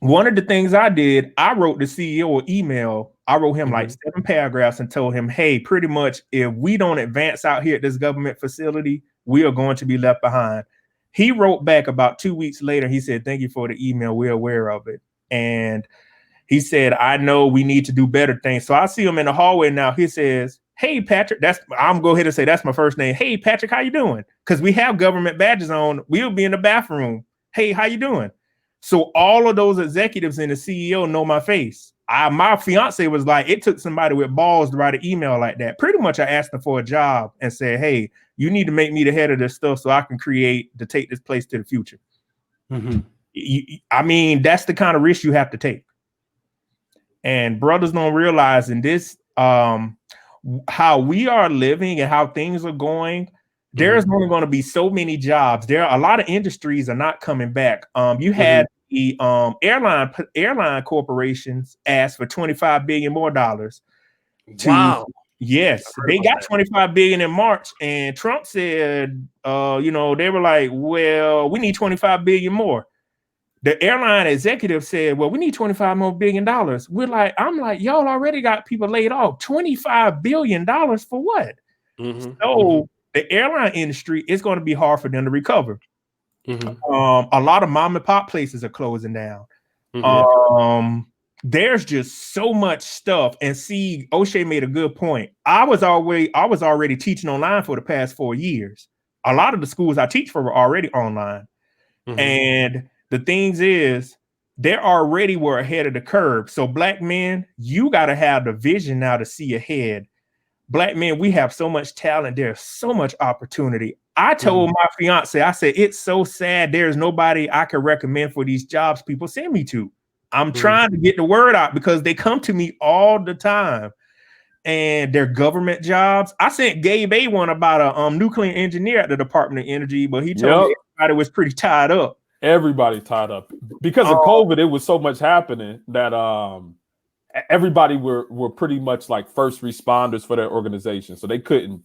one of the things I did, I wrote the CEO an email. I wrote him like 7 paragraphs and told him, hey, pretty much if we don't advance out here at this government facility, we are going to be left behind. He wrote back about 2 weeks later. He said, thank you for the email. We're aware of it. And he said, I know we need to do better things. So I see him in the hallway now. He says, hey, Patrick, I'm going to go ahead and say that's my first name. Hey, Patrick, how you doing? Because we have government badges on. We'll be in the bathroom. Hey, how you doing? So all of those executives and the CEO know my face. My fiance was like, it took somebody with balls to write an email like that. Pretty much I asked them for a job and said, hey, you need to make me the head of this stuff so I can take this place to the future. I mean, that's the kind of risk you have to take. And brothers don't realize in this, how we are living and how things are going, there's only going to be so many jobs. There are a lot of industries are not coming back. You had the airline corporations ask for $25 billion more dollars. Wow. Yes, they got $25 billion in March, and Trump said, they were like, well, we need $25 billion more. The airline executive said, well, we need $25 billion more. I'm like, y'all already got people laid off. $25 billion for what? So the airline industry is going to be hard for them to recover. A lot of mom and pop places are closing down. There's just so much stuff. And see, O'Shea made a good point. I was already teaching online for the past 4 years. A lot of the schools I teach for were already online. And the things is, they already were ahead of the curve. So black men, you got to have the vision now to see ahead. Black men, we have so much talent. There's so much opportunity. I told my fiance, I said, it's so sad. There's nobody I can recommend for these jobs people send me to. I'm trying to get the word out because they come to me all the time and they're government jobs. I sent Gabe A one about a nuclear engineer at the Department of Energy, but he told me everybody was pretty tied up. Everybody tied up because of COVID. It was so much happening that everybody were pretty much like first responders for their organization, so they couldn't.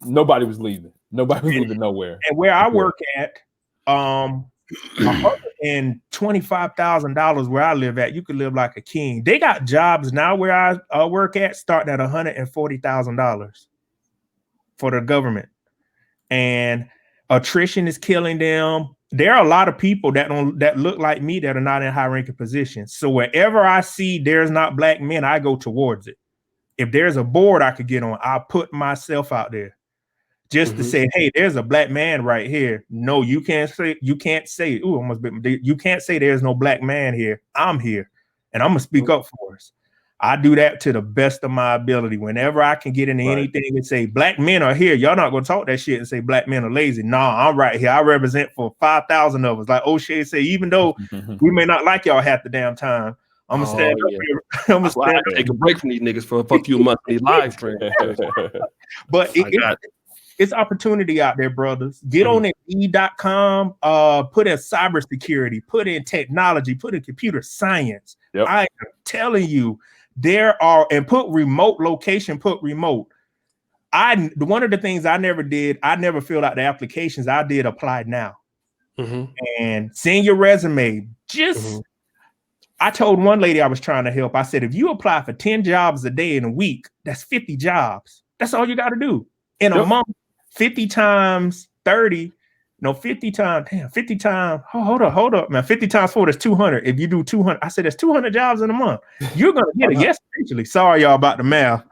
Nobody was leaving. Nobody was leaving nowhere. And where I work at, $125,000 where I live at, you could live like a king. They got jobs now where I work at starting at $140,000 for the government, and attrition is killing them. There are a lot of people that look like me that are not in high-ranking positions. So wherever I see there's not black men, I go towards it. If there's a board I could get on, I'll put myself out there just to say, hey, there's a black man right here. No, you can't say, you can't say there's no black man here. I'm here, and I'm gonna speak up for us. I do that to the best of my ability. Whenever I can get into anything and say black men are here, y'all not gonna talk that shit and say black men are lazy. Nah, I'm right here. I represent for 5,000 of us. Like O'Shea say, even though we may not like y'all half the damn time, I'm gonna stand up here. I'm gonna stand up. Take a break from these niggas for a few months. These live streams. But it's opportunity out there, brothers. Get on Indeed.com, put in cybersecurity, put in technology, put in computer science. Yep. I am telling you, there are, and put remote location, put remote. One of the things I never did, I never filled out the applications. I did apply now. And send your resume. I told one lady I was trying to help. I said, if you apply for 10 jobs a day in a week, that's 50 jobs. That's all you got to do. In a month, 50 times 30, 50 times, hold up, man. 50 times 4 is 200. If you do 200, I said, that's 200 jobs in a month. You're going to get it. Yes, eventually. Sorry, y'all, about the math.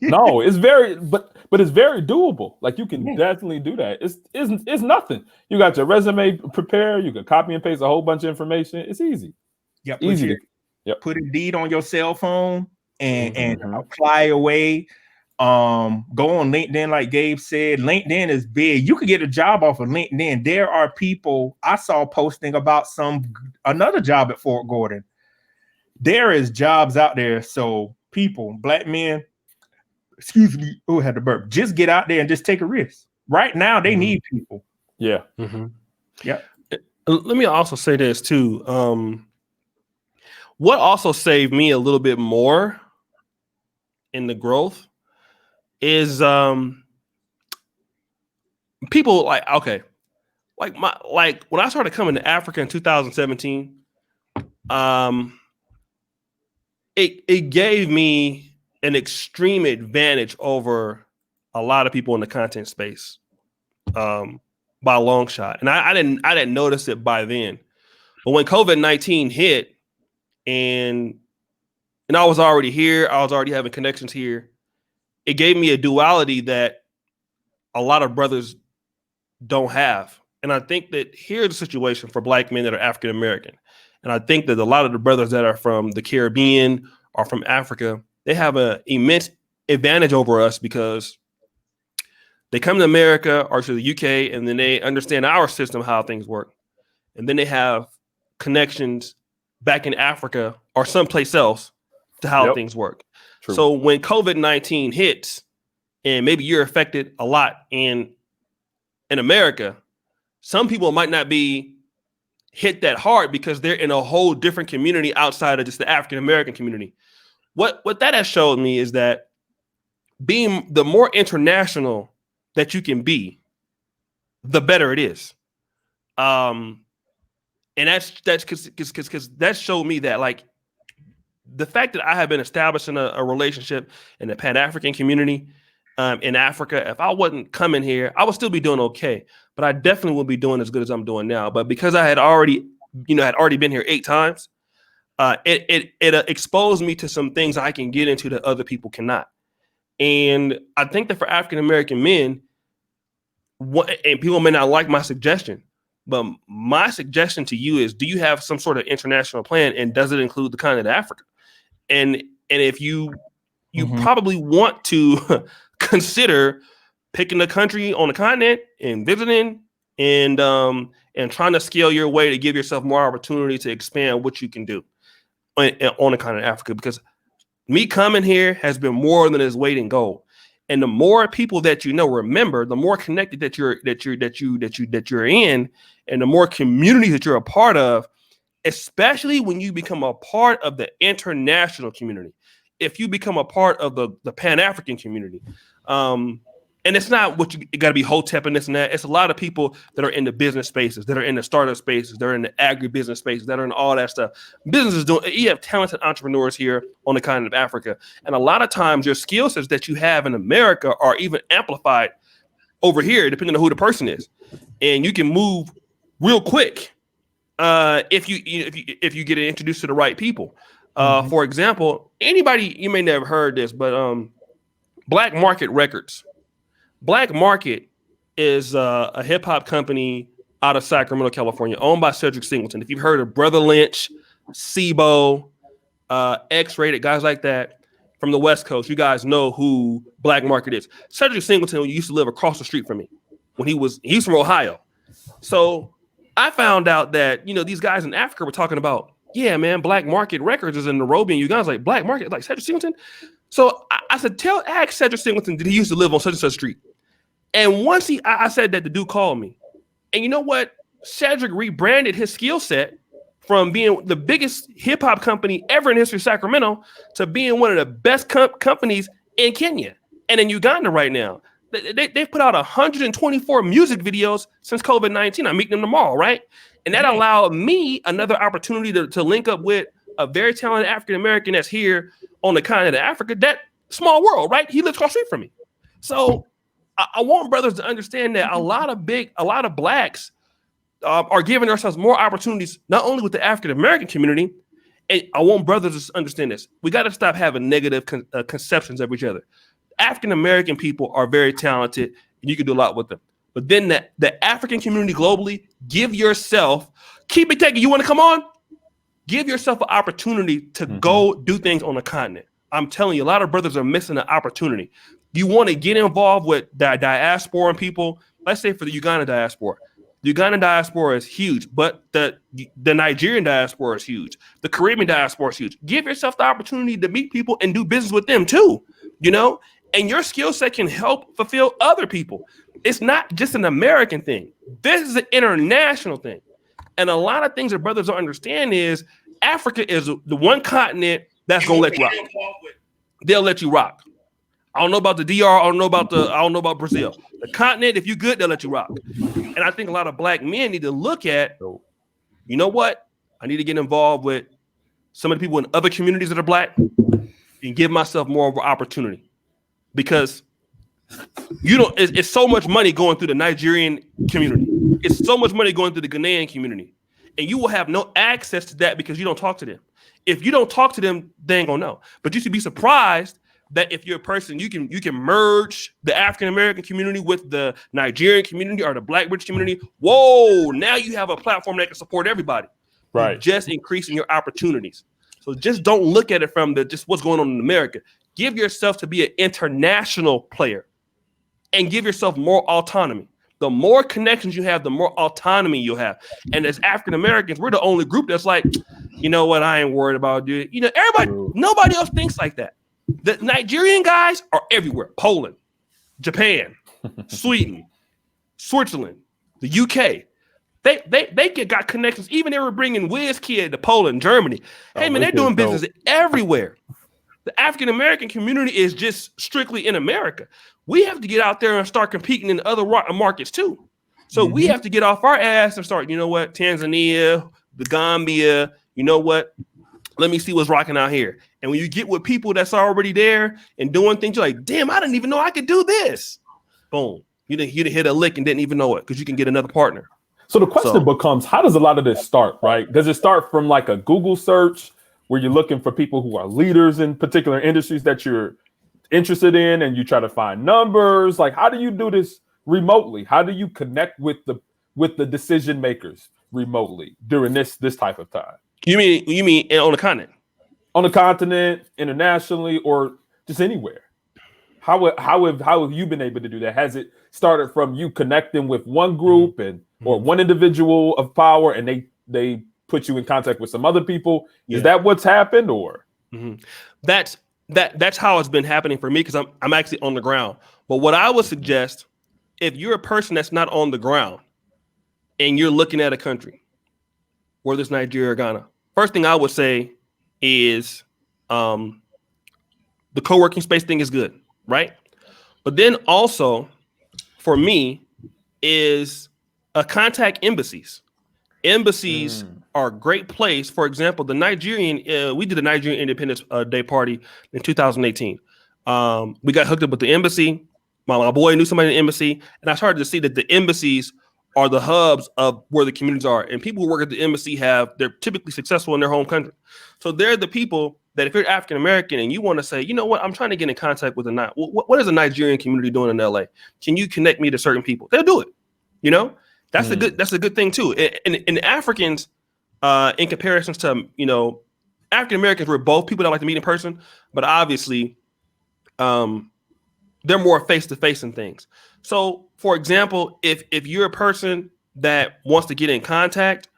No, it's but it's very doable. Like, you can definitely do that. It's nothing. You got your resume prepared. You can copy and paste a whole bunch of information. It's easy. Yep. Easy. Put Indeed on your cell phone and apply away. Go on LinkedIn, like Gabe said. LinkedIn is big. You could get a job off of LinkedIn. There are people I saw posting about another job at Fort Gordon. There is jobs out there. So people, black men, had to burp. Just get out there and just take a risk. Right now, they need people. Yeah. Yeah. Let me also say this too. What also saved me a little bit more in the growth is people like when I started coming to Africa in 2017, it gave me an extreme advantage over a lot of people in the content space by a long shot. And I didn't notice it by then. But when COVID-19 hit and I was already here, I was already having connections here, it gave me a duality that a lot of brothers don't have. And I think that here's the situation for black men that are African American. And I think that a lot of the brothers that are from the Caribbean or from Africa, they have an immense advantage over us because they come to America or to the UK and then they understand our system, how things work. And then they have connections back in Africa or someplace else to how things work. True. So when COVID-19 hits, and maybe you're affected a lot in America, some people might not be hit that hard because they're in a whole different community outside of just the African American community. What that has showed me is that being the more international that you can be, the better it is. And that's because that showed me that, like, the fact that I have been establishing a relationship in the Pan-African community in Africa, if I wasn't coming here, I would still be doing okay, but I definitely wouldn't be doing as good as I'm doing now. But because I had already been here 8 times, it exposed me to some things I can get into that other people cannot. And I think that for African American men, and people may not like my suggestion, but my suggestion to you is, do you have some sort of international plan, and does it include the continent of Africa? And if you probably want to consider picking a country on the continent and visiting and trying to scale your way to give yourself more opportunity to expand what you can do on the continent of Africa. Because me coming here has been more than its weight in gold. And the more people that you know, remember, the more connected that you're in, and the more communities that you're a part of, especially when you become a part of the international community. If you become a part of the Pan-African community, and it's not what you got to be hotep and this and that. It's a lot of people that are in the business spaces, that are in the startup spaces, they're in the agribusiness spaces, that are in all that stuff. Businesses you have talented entrepreneurs here on the continent of Africa. And a lot of times your skill sets that you have in America are even amplified over here, depending on who the person is. And you can move real quick if you get introduced to the right people. For example, anybody, you may never heard this, but Black Market Records. Black Market is a hip hop company out of Sacramento, California, owned by Cedric Singleton. If you've heard of Brother Lynch, Sibo, X-Rated, guys like that from the West Coast, you guys know who Black Market is. Cedric Singleton used to live across the street from me when he's from Ohio. So I found out that, these guys in Africa were talking about, yeah, man, Black Market Records is in Nairobi, and you guys like Black Market, like Cedric Singleton. So I said, ask Cedric Singleton, did he used to live on such and such street? And once I said that, the dude called me. And you know what? Cedric rebranded his skill set from being the biggest hip hop company ever in history of Sacramento to being one of the best companies in Kenya and in Uganda right now. They've put out 124 music videos since COVID-19. I'm meeting them tomorrow, right? And that allowed me another opportunity to link up with a very talented African-American that's here on the continent of Africa. That small world, right? He lives across the street from me. So I want brothers to understand that a lot of blacks are giving ourselves more opportunities, not only with the African-American community. And I want brothers to understand this. We got to stop having negative conceptions of each other. African-American people are very talented, and you can do a lot with them. But then the African community globally, keep it taking. You want to come on? Give yourself an opportunity to go do things on the continent. I'm telling you, a lot of brothers are missing the opportunity. You want to get involved with the diaspora and people. Let's say for the Uganda diaspora. The Ugandan diaspora is huge, but the Nigerian diaspora is huge. The Caribbean diaspora is huge. Give yourself the opportunity to meet people and do business with them too, and your skill set can help fulfill other people. It's not just an American thing. This is an international thing. And a lot of things that brothers don't understand is Africa is the one continent that's going to let you rock. They'll let you rock. I don't know about the DR. I don't know about Brazil. The continent, if you're good, they'll let you rock. And I think a lot of black men need to look at, you know what? I need to get involved with some of the people in other communities that are black and give myself more of an opportunity. Because it's so much money going through the Nigerian community. It's so much money going through the Ghanaian community. And you will have no access to that because you don't talk to them. If you don't talk to them, they ain't gonna know. But you should be surprised that if you're a person, you can merge the African-American community with the Nigerian community or the Black British community. Whoa, now you have a platform that can support everybody. Right. You're just increasing your opportunities. So just don't look at it from just what's going on in America. Give yourself to be an international player and give yourself more autonomy. The more connections you have, the more autonomy you'll have. And as African-Americans, we're the only group that's like, you know what, I ain't worried about doing. Nobody else thinks like that. The Nigerian guys are everywhere. Poland, Japan, Sweden, Switzerland, the UK. They got connections. Even they were bringing WizKid to Poland, Germany. Hey, man, they're doing business everywhere. The African-American community is just strictly in America. We have to get out there and start competing in other markets too. So we have to get off our ass and start, Tanzania, the Gambia, let me see what's rocking out here. And when you get with people that's already there and doing things, you're like, damn, I didn't even know I could do this. Boom. You didn't hit a lick and didn't even know it because you can get another partner. So the question becomes, how does a lot of this start, right? Does it start from like a Google search where you're looking for people who are leaders in particular industries that you're interested in and you try to find numbers? Like, how do you do this remotely? How do you connect with the decision makers remotely during this type of time? You mean on the continent? On the continent, internationally, or just anywhere? How have you been able to do that? Has it started from you connecting with one group or one individual of power, and they put you in contact with some other people? Is that what's happened, or? That's that's how it's been happening for me because I'm actually on the ground. But what I would suggest, if you're a person that's not on the ground and you're looking at a country, whether it's Nigeria or Ghana, first thing I would say is the co-working space thing is good, right? But then also for me is contact embassies. Embassies are a great place. For example, the Nigerian, we did a Nigerian Independence Day party in 2018. We got hooked up with the embassy. My boy knew somebody in the embassy, and I started to see that the embassies are the hubs of where the communities are. And people who work at the embassy they're typically successful in their home country. So they're the people that if you're African American and you want to say, you know what, I'm trying to get in contact with what is a Nigerian community doing in LA? Can you connect me to certain people? They'll do it. You know, that's a good thing too. And Africans, in comparisons to African Americans, we're both people that like to meet in person, but obviously, they're more face to face in things. So, for example, if you're a person that wants to get in contact,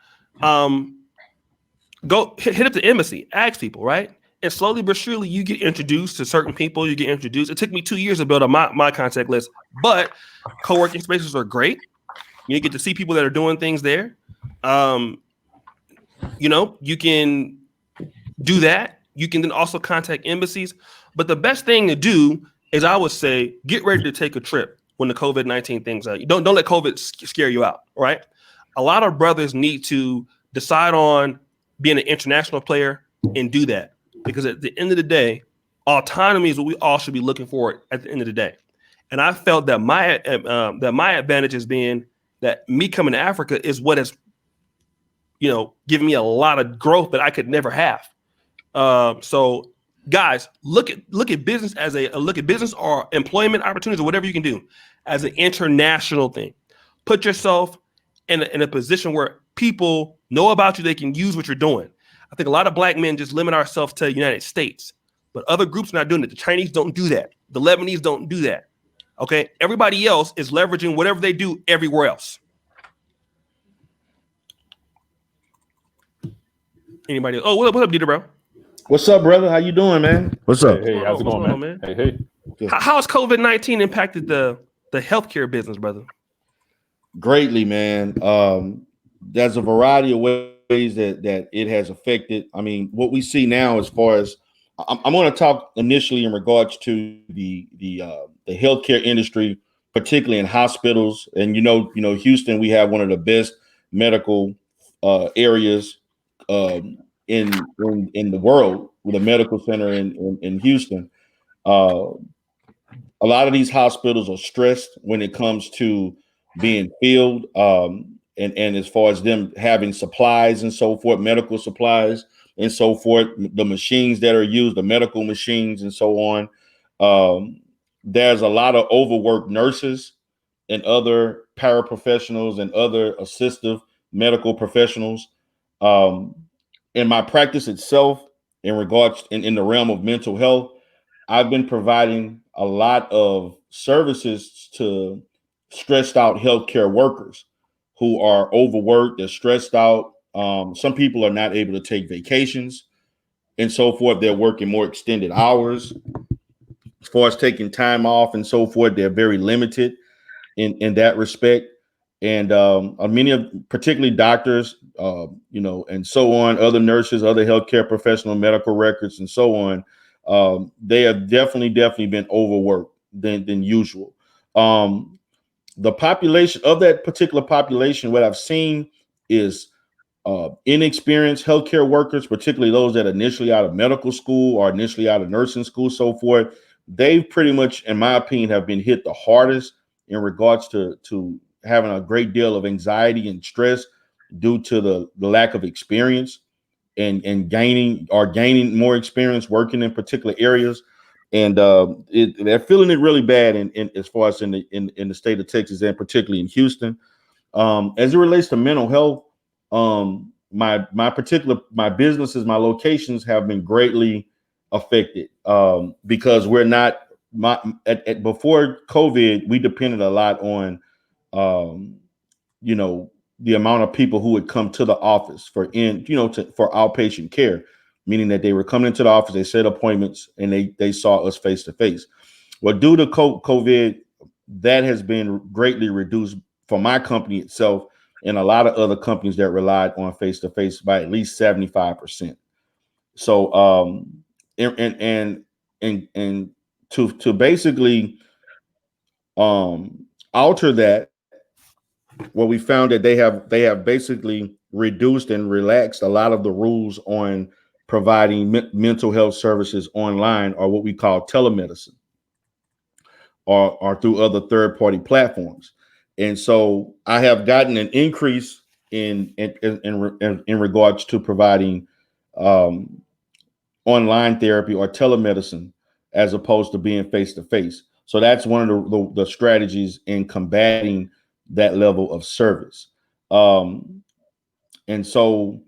go hit up the embassy, ask people, right? And slowly but surely, you get introduced to certain people. You get introduced. It took me 2 years to build up my contact list, but co-working spaces are great. You get to see people that are doing things there. You can do that. You can then also contact embassies. But the best thing to do is, I would say, get ready to take a trip when the COVID-19 thing's out. Don't let COVID scare you out, right? A lot of brothers need to decide on being an international player and do that, because at the end of the day, autonomy is what we all should be looking for at the end of the day. And I felt that my advantage has been that me coming to Africa is what has, given me a lot of growth that I could never have. So guys, look at business as look at business or employment opportunities or whatever you can do as an international thing. Put yourself in a position where people know about you. They can use what you're doing. I think a lot of black men just limit ourselves to the United States, but other groups are not doing it. The Chinese don't do that. The Lebanese don't do that. Okay. Everybody else is leveraging whatever they do everywhere else. Anybody else? Oh, what's up, Dieter, bro? What's up, brother? How you doing, man? What's up? Hey, how's it going, man? Hey. How has COVID-19 impacted the healthcare business, brother? Greatly, man. There's a variety of ways that it has affected. I mean, what we see now, as far as I'm going to talk initially in regards to the healthcare industry, particularly in hospitals. And Houston, we have one of the best medical areas in the world, with a medical center in Houston. A lot of these hospitals are stressed when it comes to being filled, and as far as them having supplies and so forth, medical supplies and so forth, the machines that are used, the medical machines and so on. There's a lot of overworked nurses and other paraprofessionals and other assistive medical professionals. In my practice itself, in regards in the realm of mental health, I've been providing a lot of services to stressed out healthcare workers who are overworked, they're stressed out. Some people are not able to take vacations and so forth. They're working more extended hours. As far as taking time off and so forth, they're very limited in that respect. And many of, particularly doctors, and so on, other nurses, other healthcare professional, medical records, and so on, they have definitely been overworked than usual. The population of that particular population, what I've seen is inexperienced healthcare workers, particularly those that are initially out of medical school or initially out of nursing school, so forth. They've pretty much, in my opinion, have been hit the hardest in regards to having a great deal of anxiety and stress due to the lack of experience and gaining more experience working in particular areas. And they're feeling it really bad in as far as in the state of Texas, and particularly in Houston. As it relates to mental health, my businesses, my locations have been greatly affected because we're not before COVID, we depended a lot on the amount of people who would come to the office for outpatient care. meaning that they were coming into the office, they set appointments, and they saw us face to face. Well, due to COVID, that has been greatly reduced for my company itself and a lot of other companies that relied on face to face by at least 75%. So, and to basically alter that, well, we found that they have basically reduced and relaxed a lot of the rules on providing mental health services online, or what we call telemedicine, or through other third-party platforms. And so I have gotten an increase in regards to providing online therapy or telemedicine as opposed to being face to face. So that's one of the strategies in combating that level of service. And so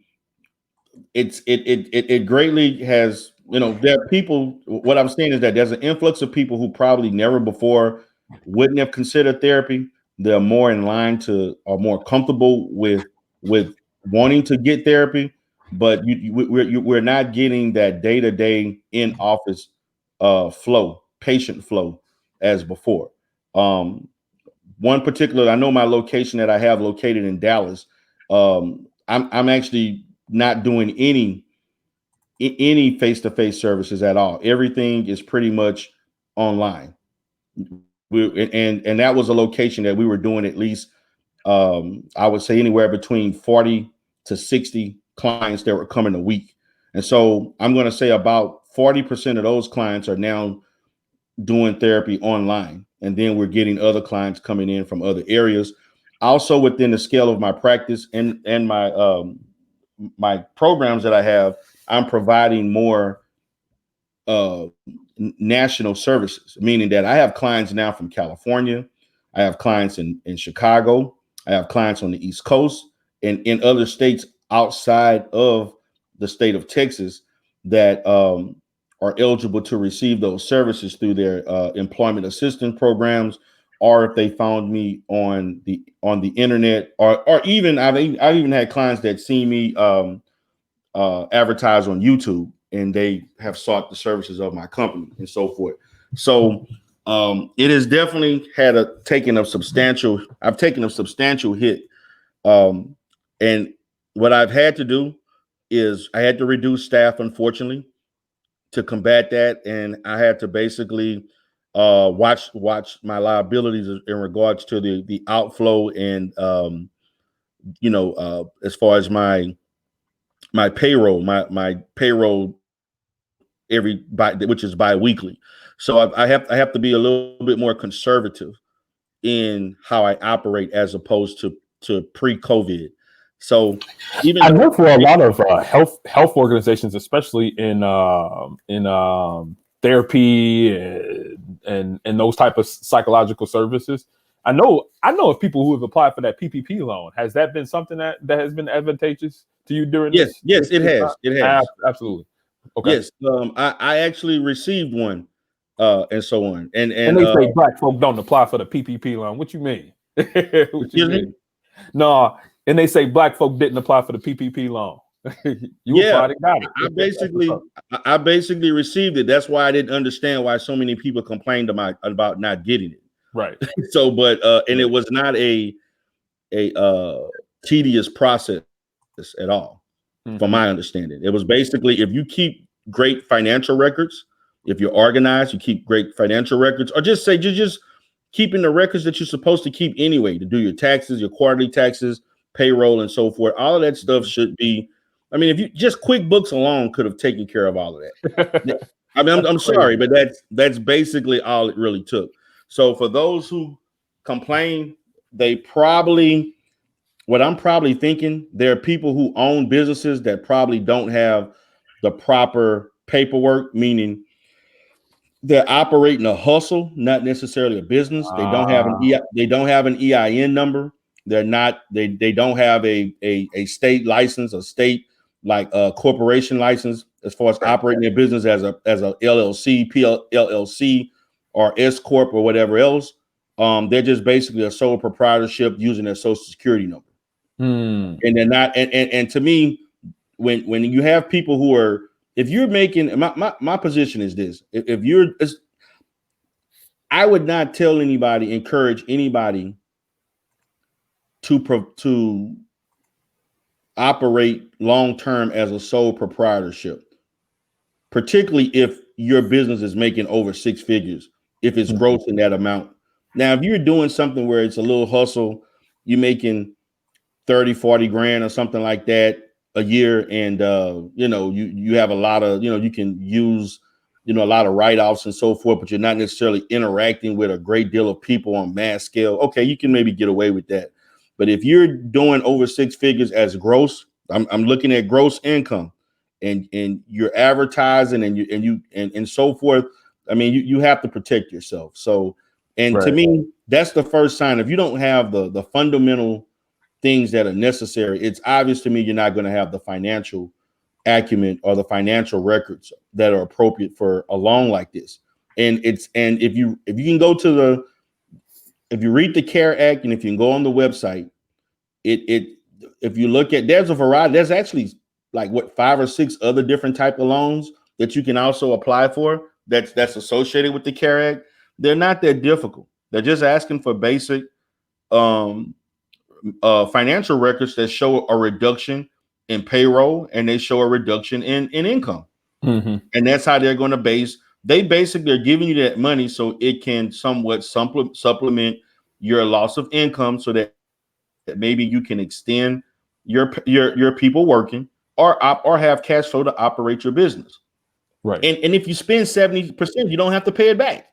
it greatly has, there are people, what I'm saying is that there's an influx of people who probably never before wouldn't have considered therapy. They're more in line to, or more comfortable with wanting to get therapy, but we're not getting that day-to-day in office patient flow as before. One particular, I know my location that I have located in Dallas. I'm actually not doing any face-to-face services at all. Everything is pretty much online. And that was a location that we were doing at least, I would say anywhere between 40 to 60 clients that were coming a week. And so I'm going to say about 40% of those clients are now doing therapy online. And then we're getting other clients coming in from other areas. Also within the scale of my practice and my programs that I have, I'm providing more national services, meaning that I have clients now from California. I have clients in Chicago. I have clients on the East Coast and in other states outside of the state of Texas that are eligible to receive those services through their employment assistance programs, or if they found me on the internet, or even I've even had clients that see me advertise on YouTube, and they have sought the services of my company and so forth. So it has definitely had I've taken a substantial hit. And what I've had to do is I had to reduce staff, unfortunately, to combat that. And I had to basically watch my liabilities in regards to the outflow and, as far as my payroll, my payroll which is bi-weekly. So I have to be a little bit more conservative in how I operate as opposed to pre-COVID. So I know for a lot of health organizations, especially in therapy and those type of psychological services, I know of people who have applied for that PPP loan. Has that been something that has been advantageous to you during this? Yes, it has. It has. Absolutely. Okay. Yes, I actually received one, and so on. And they say black folk don't apply for the PPP loan. What you mean? What you mean? No, and they say black folk didn't apply for the PPP loan. You applied and got it. I basically received it. That's why I didn't understand why so many people complained about not getting it. Right. So, but and it was not a tedious process at all. From my understanding, it was basically, if you keep great financial records, if you're organized, you keep great financial records, or just say you're just keeping the records that you're supposed to keep anyway, to do your taxes, your quarterly taxes, payroll, and so forth. All of that stuff should be, I mean, if you just QuickBooks alone could have taken care of all of that. I mean, I'm sorry, but that's basically all it really took. So for those who complain, what I'm probably thinking, there are people who own businesses that probably don't have the proper paperwork, meaning they're operating a hustle, not necessarily a business. They don't have an EIN number. They don't have a state license, a state like a corporation license as far as operating their business as a LLC, LLC, or S corp or whatever else. They're just basically a sole proprietorship using their social security number. And they're not, and to me, when you have people who are if you're making my position is this: if you're, I would not tell anybody, encourage anybody to operate long term as a sole proprietorship, particularly if your business is making over 6 figures, if it's gross in that amount. Now, if you're doing something where it's a little hustle, you're making 30, 40 grand or something like that a year, and you have a lot of, you can use a lot of write-offs and so forth, but you're not necessarily interacting with a great deal of people on mass scale. Okay, you can maybe get away with that. But if you're doing over 6 figures as gross, I'm looking at gross income, and you're advertising and so forth. I mean, you have to protect yourself. So, and to me, that's the first sign. If you don't have the fundamental things that are necessary, it's obvious to me you're not going to have the financial acumen or the financial records that are appropriate for a loan like this. And if you can go to if you read the CARE Act, and if you can go on the website, if you look at, there's a variety, there's actually like 5 or 6 other different type of loans that you can also apply for that's associated with the CARE Act. They're not that difficult. They're just asking for basic financial records that show a reduction in payroll, and they show a reduction in income. And that's how they're going to they basically are giving you that money so it can somewhat supplement your loss of income, so that maybe you can extend your people working or have cash flow to operate your business. Right. And if you spend 70%, you don't have to pay it back.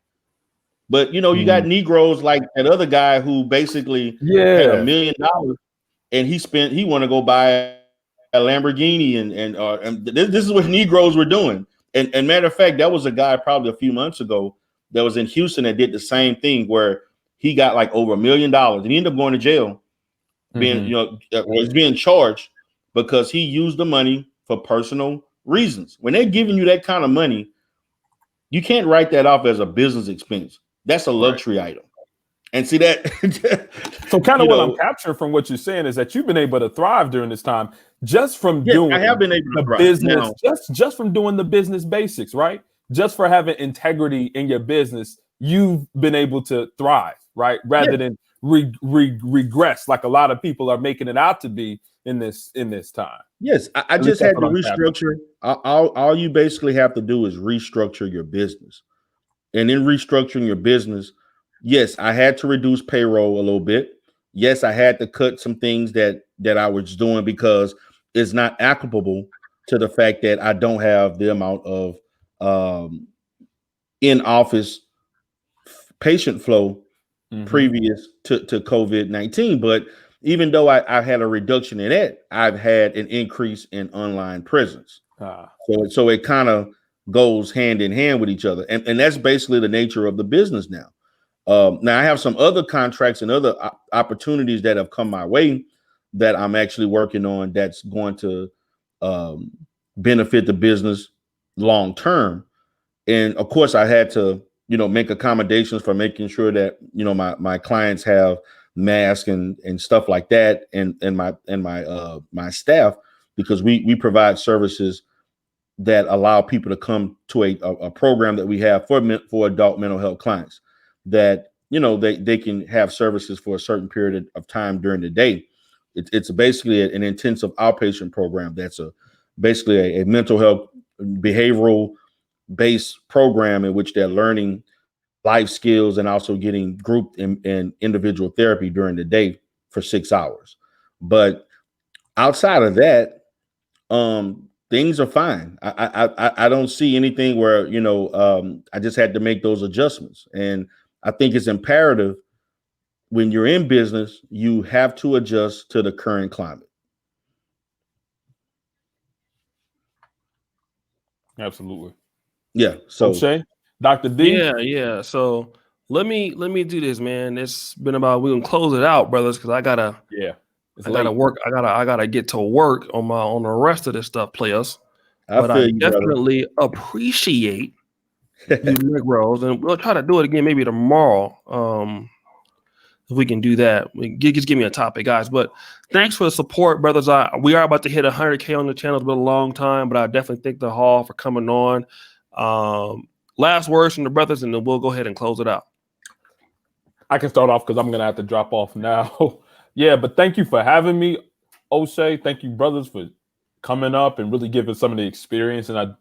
But you got Negroes like that other guy who basically had $1 million, and he want to go buy a Lamborghini, and this is what Negroes were doing. And matter of fact, that was a guy probably a few months ago that was in Houston that did the same thing, where he got like over $1 million, and he ended up going to jail, was being charged because he used the money for personal reasons. When they're giving you that kind of money, you can't write that off as a business expense. That's a luxury item. And see that. So kind of what I'm capturing from what you're saying is that you've been able to thrive during this time just from doing I have been able to the business, just from doing the business basics, right? Just for having integrity in your business, you've been able to thrive, right? Rather than regress like a lot of people are making it out to be in this time. Yes, I just had to restructure. All you basically have to do is restructure your business. And in restructuring your business, yes, I had to reduce payroll a little bit. Yes, I had to cut some things that I was doing because it's not applicable to the fact that I don't have the amount of in-office patient flow previous to COVID-19. But even though I had a reduction in that, I've had an increase in online presence. So it kind of goes hand in hand with each other. And that's basically the nature of the business now. Now I have some other contracts and other opportunities that have come my way that I'm actually working on that's going to benefit the business long term. And of course I had to, make accommodations for making sure that, my clients have masks and stuff like that, and my staff, because we provide services that allow people to come to a program that we have for adult mental health clients, that they can have services for a certain period of time during the day. It's basically an intensive outpatient program that's basically a mental health behavioral based program in which they're learning life skills and also getting group and individual therapy during the day for 6 hours. But outside of that, things are fine. I don't see anything where, I just had to make those adjustments. And I think it's imperative when you're in business, you have to adjust to the current climate. Absolutely. Yeah. So Shay, Dr. D. Yeah. So let me do this, man. It's been about, we're gonna close it out, brothers, because I gotta work. I gotta get to work on the rest of this stuff, players. But I definitely appreciate you Negroes, and we'll try to do it again maybe tomorrow. if we can do that. Just give me a topic, guys. But thanks for the support, brothers. We are about to hit 100K on the channel. It's been a long time, but I definitely thank the hall for coming on. Last words from the brothers, and then we'll go ahead and close it out. I can start off because I'm gonna have to drop off now. Yeah, but thank you for having me, O'Shea. Thank you, brothers, for coming up and really giving some of the experience. And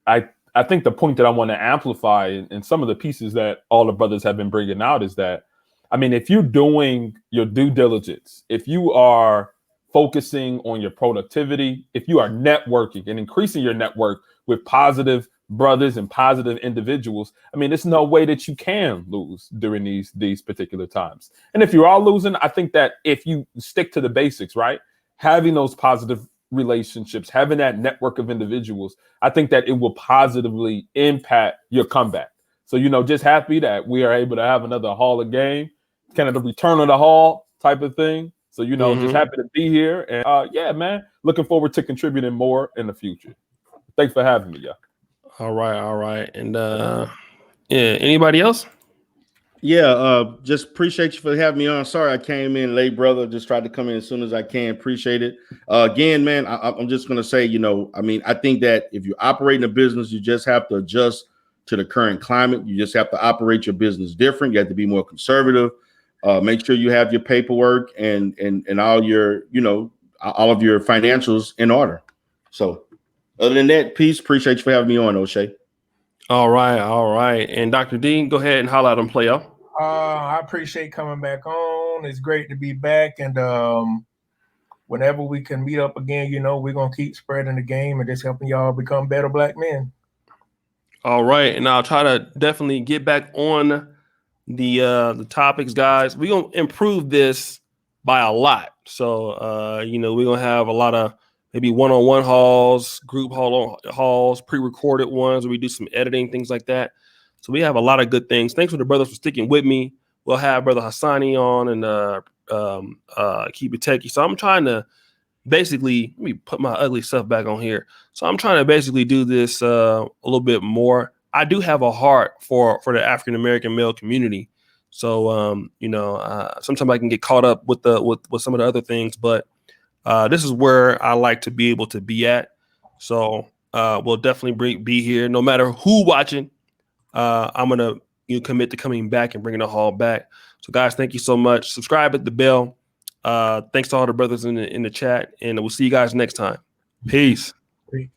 I think the point that I want to amplify in some of the pieces that all the brothers have been bringing out is that, I mean, if you're doing your due diligence, if you are focusing on your productivity, if you are networking and increasing your network with positive brothers and positive individuals, I mean, there's no way that you can lose during these particular times. And if you are losing, I think that if you stick to the basics, right, having those positive relationships, having that network of individuals, I think that it will positively impact your comeback. So, you know, just happy that we are able to have another Hall of Game, kind of the return of the Hall type of thing. So, you know, just happy to be here. And yeah, man, looking forward to contributing more in the future. Thanks for having me, y'all. All right. And yeah, anybody else? Yeah, just appreciate you for having me on. Sorry I came in late, brother. Just tried to come in as soon as I can. Appreciate it. Again, man, I'm just going to say, you know, I mean, I think that if you operate in a business, you just have to adjust to the current climate. You just have to operate your business different. You have to be more conservative. Make sure you have your paperwork and all your, you know, all of your financials in order. So other than that, peace. Appreciate you for having me on, O'Shea. All right. And Dr. D, go ahead and holler at him, player. I appreciate coming back on. It's great to be back. And whenever we can meet up again, you know, we're going to keep spreading the game and just helping y'all become better black men. All right. And I'll try to definitely get back on the topics, guys. We're going to improve this by a lot. So, you know, we're going to have a lot of maybe one-on-one halls, group halls, pre-recorded ones where we do some editing, things like that. So we have a lot of good things. Thanks for the brothers for sticking with me. We'll have Brother Hassani on and Keep It Techie. So I'm trying to basically, let me put my ugly stuff back on here. So I'm trying to basically do this a little bit more. I do have a heart for the African-American male community. So, you know, sometimes I can get caught up with some of the other things, but this is where I like to be able to be at. So we'll definitely be here no matter who watching. I'm going to commit to coming back and bringing the hall back. So, guys, thank you so much. Subscribe at the bell. Thanks to all the brothers in the chat, and we'll see you guys next time. Peace. Peace.